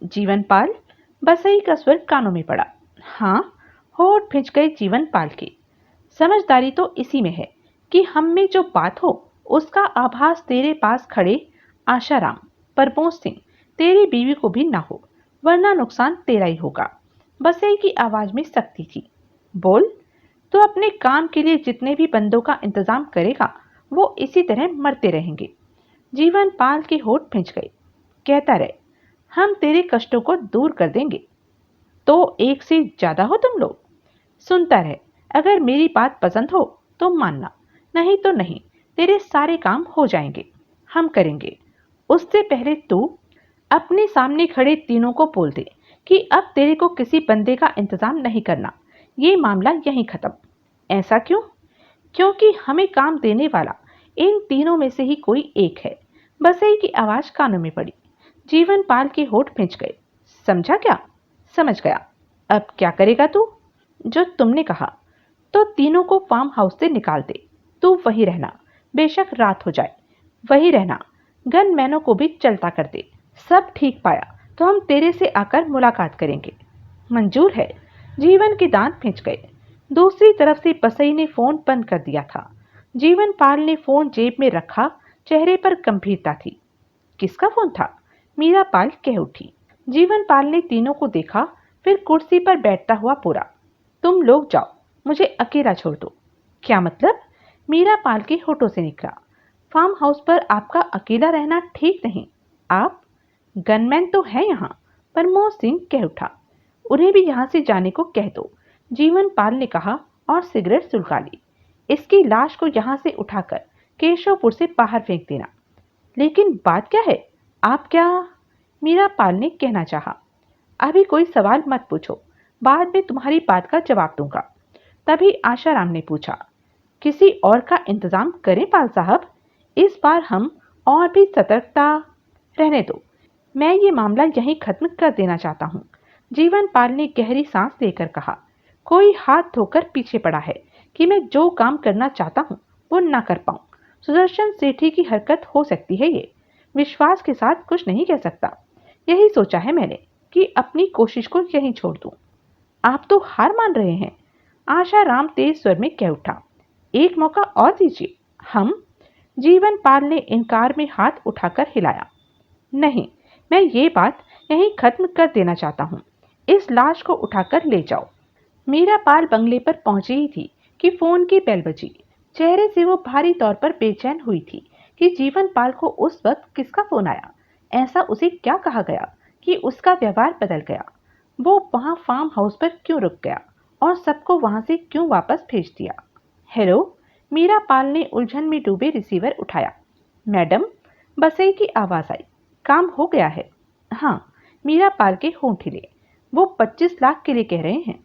जीवन पाल? बसई का स्वर कानों में पड़ा। हाँ, होठ भिंच गए जीवन पाल के। समझदारी तो इसी में है कि हम में जो बात हो उसका आभास तेरे पास खड़े आशाराम, प्रमोद सिंह, तेरी बीवी को भी ना हो, वरना नुकसान तेरा ही होगा। बसई की आवाज में सख्ती थी। बोल। तो अपने काम के लिए जितने भी बंदों का इंतजाम करेगा वो इसी तरह मरते रहेंगे। जीवन पाल के होठ भिंच गए। कहता रहे, हम तेरे कष्टों को दूर कर देंगे। तो एक से ज्यादा हो तुम लोग। सुनता रहे, अगर मेरी बात पसंद हो तो मानना, नहीं तो नहीं। तेरे सारे काम हो जाएंगे, हम करेंगे। उससे पहले तू अपने सामने खड़े तीनों को बोल दे कि अब तेरे को किसी बंदे का इंतजाम नहीं करना। ये मामला यहीं खत्म। ऐसा क्यों? क्योंकि हमें काम देने वाला इन तीनों में से ही कोई एक है। बसई की आवाज कानों में पड़ी। जीवन पाल के होठ भिंच गए। समझा क्या? समझ गया। अब क्या करेगा तू? जो तुमने कहा। तो तीनों को फार्म हाउस से निकाल दे। तू वही रहना, बेशक रात हो जाए, वही रहना। गनमैनों को भी चलता कर दे। सब ठीक पाया तो हम तेरे से आकर मुलाकात करेंगे। मंजूर है। जीवन के दांत खिंच गए। दूसरी तरफ से बसई ने फोन बंद कर दिया था। जीवन पाल ने फोन जेब में रखा, चेहरे पर गंभीरता थी। किसका फोन था? मीरा पाल कह उठी। जीवन पाल ने तीनों को देखा, फिर कुर्सी पर बैठता हुआ बोला, तुम लोग जाओ, मुझे अकेला छोड़ दो। क्या मतलब? मीरा पाल के होठों से निकला। फार्म हाउस पर आपका अकेला रहना ठीक नहीं। आप? गनमैन तो है यहाँ, प्रमोद सिंह कह उठा। उन्हें भी यहाँ से जाने को कह दो, जीवन पाल ने कहा और सिगरेट सुलगा ली। इसकी लाश को यहाँ से उठाकर केशवपुर से बाहर फेंक देना। लेकिन बात क्या है? आप क्या? मीरा पाल ने कहना चाहा। अभी कोई सवाल मत पूछो, बाद में तुम्हारी बात का जवाब दूंगा। तभी आशाराम ने पूछा, किसी और का इंतजाम करें पाल साहब? इस बार हम और भी सतर्कता। रहने दो, मैं ये मामला यहीं खत्म कर देना चाहता हूँ। जीवन पाल ने गहरी सांस लेकर कहा, कोई हाथ धोकर पीछे पड़ा है कि मैं जो काम करना चाहता हूँ वो ना कर पाऊँ। सुदर्शन सेठी की हरकत हो सकती है ये, विश्वास के साथ कुछ नहीं कह सकता। यही सोचा है मैंने कि अपनी कोशिश को यहीं छोड़ दूं। आप तो हार मान रहे हैं, आशाराम तेज स्वर में कह उठा। एक मौका और दीजिए। हम? जीवन पाल ने इनकार में हाथ उठाकर हिलाया। नहीं, मैं ये बात यहीं खत्म कर देना चाहता हूँ। इस लाश को उठाकर ले जाओ। मीरा पाल बंगले पर पहुंची ही थी कि फोन की बेल बजी। चेहरे से वो भारी तौर पर बेचैन हुई थी कि जीवन पाल को उस वक्त किसका फोन आया। ऐसा उसे क्या कहा गया कि उसका व्यवहार बदल गया? वो वहां फार्म हाउस पर क्यों रुक गया और सबको वहां से क्यों वापस भेज दिया? हेलो, मीरा पाल ने उलझन में डूबे रिसीवर उठाया। मैडम, बसई की आवाज आई। काम हो गया है? हाँ, मीरा पाल के होंठ हिले। वो 25 लाख के लिए कह रहे हैं।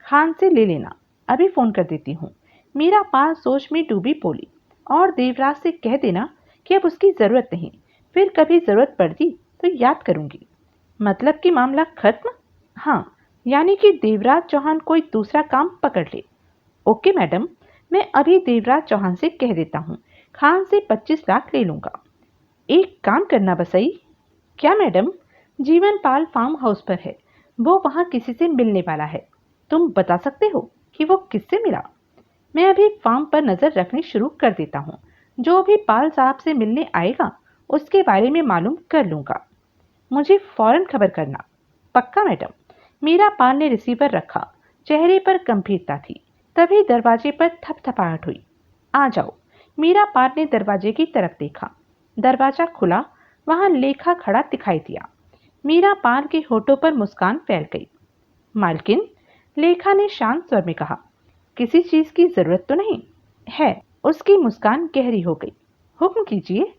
खान से ले लेना, अभी फोन कर देती हूँ। मीरा पाल सोच में डूबी बोली, और देवराज से कह देना कि अब उसकी जरूरत नहीं, फिर कभी जरूरत पड़ती तो याद करूंगी। मतलब कि मामला खत्म? हाँ, यानी कि देवराज चौहान कोई दूसरा काम पकड़ ले। ओके मैडम, मैं अभी देवराज चौहान से कह देता हूँ, खान से 25 लाख ले लूंगा। एक काम करना बसई। क्या मैडम? जीवन पाल फार्म हाउस पर है, वो वहां किसी से मिलने वाला है। तुम बता सकते हो कि वो किससे मिला? मैं अभी फार्म पर नजर रखनी शुरू कर देता हूँ। जो भी पाल साहब से मिलने आएगा उसके बारे में मालूम कर लूंगा। मुझे फौरन खबर करना। पक्का मैडम। मीरापाल ने रिसीवर रखा। चेहरे पर गंभीरता थी। तभी दरवाजे पर थपथपाहट हुई। आ जाओ। मीरापाल ने दरवाजे की तरफ देखा। दरवाजा खुला। वहां लेखा खड़ा दिखाई दिया। मीरापाल के होठों पर मुस्कान फैल गई। मालकिन, लेखा ने शांत स्वर में कहा, किसी चीज की जरूरत तो नहीं है। उसकी मुस्कान गहरी हो गई। हुक्म कीजिए।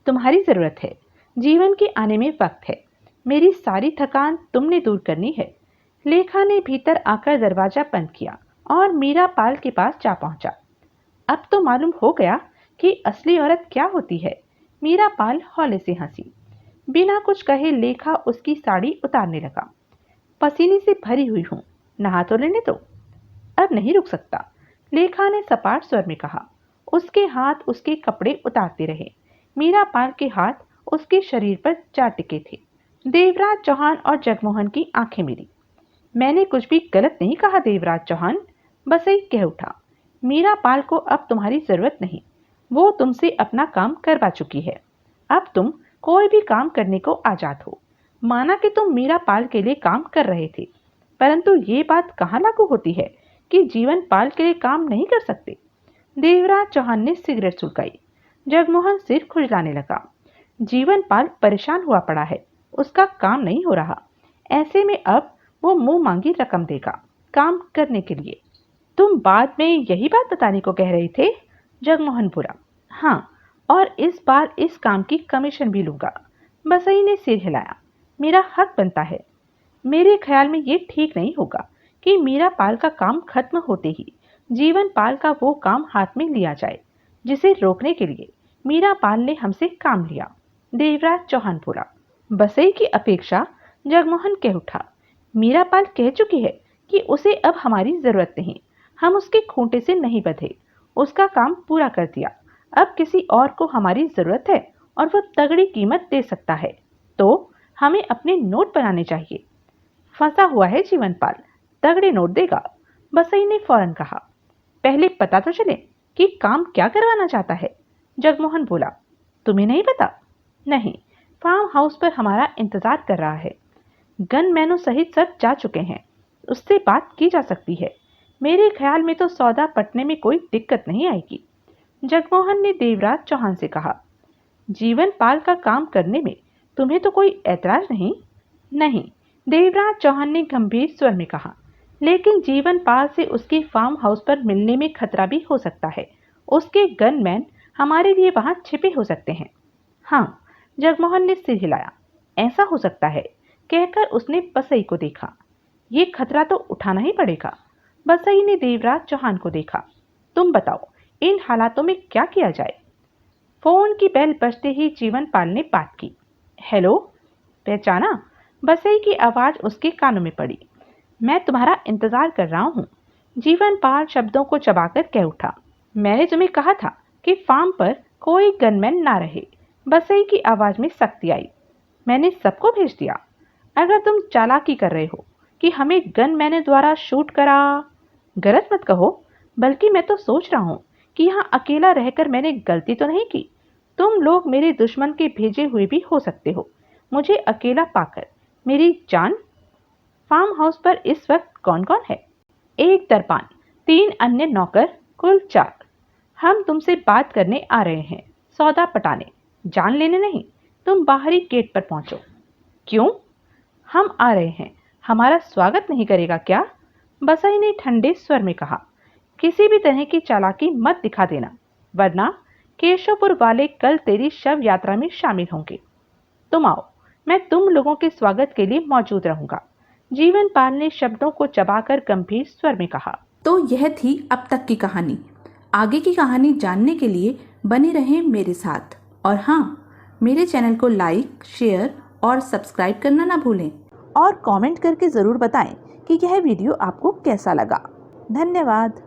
तुम्हारी जरूरत है। जीवन के आने में वक्त है। मेरी सारी थकान तुमने दूर करनी है। लेखा ने भीतर आकर दरवाजा बंद किया और मीरापाल के पास जा पहुंचा। अब तो मालूम हो गया कि असली औरत क्या होती है। मीरापाल हौले से हंसी। बिना कुछ कहे लेखा उसकी साड़ी उतारने लगा। पसीने से भरी हुई हूं, नहा तो लेने दो। अब नहीं रुक सकता, लेखा ने सपाट स्वर में कहा। उसके हाथ उसके कपड़े उतारते रहे। मीरापाल के हाथ उसके शरीर पर जा टिके थे। देवराज चौहान और जगमोहन की आंखें मिली। मैंने कुछ भी गलत नहीं कहा देवराज चौहान, बसई कह उठा। मीरापाल को अब तुम्हारी जरूरत नहीं। वो तुमसे अपना काम करवा चुकी है। अब तुम कोई भी काम करने को आजाद हो। माना कि तुम मीरापाल के लिए काम कर रहे थे, परंतु ये बात कहाँ लागू होती है कि जीवन पाल के लिए काम नहीं कर सकते। देवराज चौहान ने सिगरेट सुलगाई। जगमोहन सिर खुजलाने लगा। जीवन पाल परेशान हुआ पड़ा है। उसका काम नहीं हो रहा। ऐसे में अब वो मुंह मांगी रकम देगा काम करने के लिए। तुम बाद में यही बात बताने को कह रहे थे? जगमोहन बोला। हाँ, और इस बार इस काम की कमीशन भी लूंगा। बसई ने सिर हिलाया। मेरा हक बनता है। मेरे ख्याल में ये ठीक नहीं होगा कि मीरापाल का काम खत्म होते ही जीवन पाल का वो काम हाथ में लिया जाए जिसे रोकने के लिए मीरापाल ने हमसे काम लिया। देवराज चौहान बोला। बसई की अपेक्षा जगमोहन कह उठा। मीरापाल कह चुकी है कि उसे अब हमारी जरूरत नहीं। हम उसके खूंटे से नहीं बंधे। उसका काम पूरा कर दिया। अब किसी और को हमारी जरूरत है और वो तगड़ी कीमत दे सकता है, तो हमें अपने नोट बनाने चाहिए। फंसा हुआ है जीवनपाल, तगड़े नोट देगा। बसई ने फौरन कहा। पहले पता तो चले कि काम क्या करवाना चाहता है। जगमोहन बोला। तुम्हें नहीं पता? नहीं, फार्म हाउस पर हमारा इंतजार कर रहा है। गनमैनों सहित सब जा चुके हैं। उससे बात की जा सकती है। मेरे ख्याल में तो सौदा पटने में कोई दिक्कत नहीं आएगी। जगमोहन ने देवराज चौहान से कहा। जीवन पाल का काम करने में तुम्हें तो कोई ऐतराज नहीं? नहीं, देवराज चौहान ने गंभीर स्वर में कहा। लेकिन जीवन पाल से उसके फार्म हाउस पर मिलने में खतरा भी हो सकता है। उसके गनमैन हमारे लिए वहां छिपे हो सकते हैं। हाँ, जगमोहन ने सिर हिलाया। ऐसा हो सकता है, कहकर उसने बसई को देखा। ये खतरा तो उठाना ही पड़ेगा। बसई ने देवराज चौहान को देखा। तुम बताओ, इन हालातों में क्या किया जाए? फोन की बेल बजते ही जीवन पाल ने बात की। हेलो, पहचाना? बसई की आवाज उसके कानों में पड़ी। मैं तुम्हारा इंतजार कर रहा हूँ। जीवन पाल शब्दों को चबाकर कह उठा। मैंने तुम्हें कहा था कि फार्म पर कोई गनमैन ना रहे। बसई की आवाज में सख्ती आई। मैंने सबको भेज दिया। अगर तुम चालाकी कर रहे हो कि हमें गनमैन द्वारा शूट करा, गलत मत कहो, बल्कि मैं तो सोच रहा हूँ कि यहाँ अकेला रहकर मैंने गलती तो नहीं की। तुम लोग मेरे दुश्मन के भेजे हुए भी हो सकते हो। मुझे अकेला पाकर मेरी जान। फार्म हाउस पर इस वक्त कौन कौन है? एक दरबान, 3 अन्य नौकर, कुल 4। हम तुमसे बात करने आ रहे हैं, सौदा पटाने, जान लेने नहीं। तुम बाहरी गेट पर पहुंचो। क्यों? हम आ रहे हैं, हमारा स्वागत नहीं करेगा क्या? बसई ने ठंडे स्वर में कहा। किसी भी तरह की चालाकी मत दिखा देना, वरना केशवपुर वाले कल तेरी शव यात्रा में शामिल होंगे। तुम आओ, मैं तुम लोगों के स्वागत के लिए मौजूद रहूंगा। जीवन पाल ने शब्दों को चबाकर गंभीर स्वर में कहा। तो यह थी अब तक की कहानी। आगे की कहानी जानने के लिए बने रहें मेरे साथ। और हाँ, मेरे चैनल को लाइक, शेयर और सब्सक्राइब करना ना भूलें। और कमेंट करके ज़रूर बताएं कि यह वीडियो आपको कैसा लगा। धन्यवाद।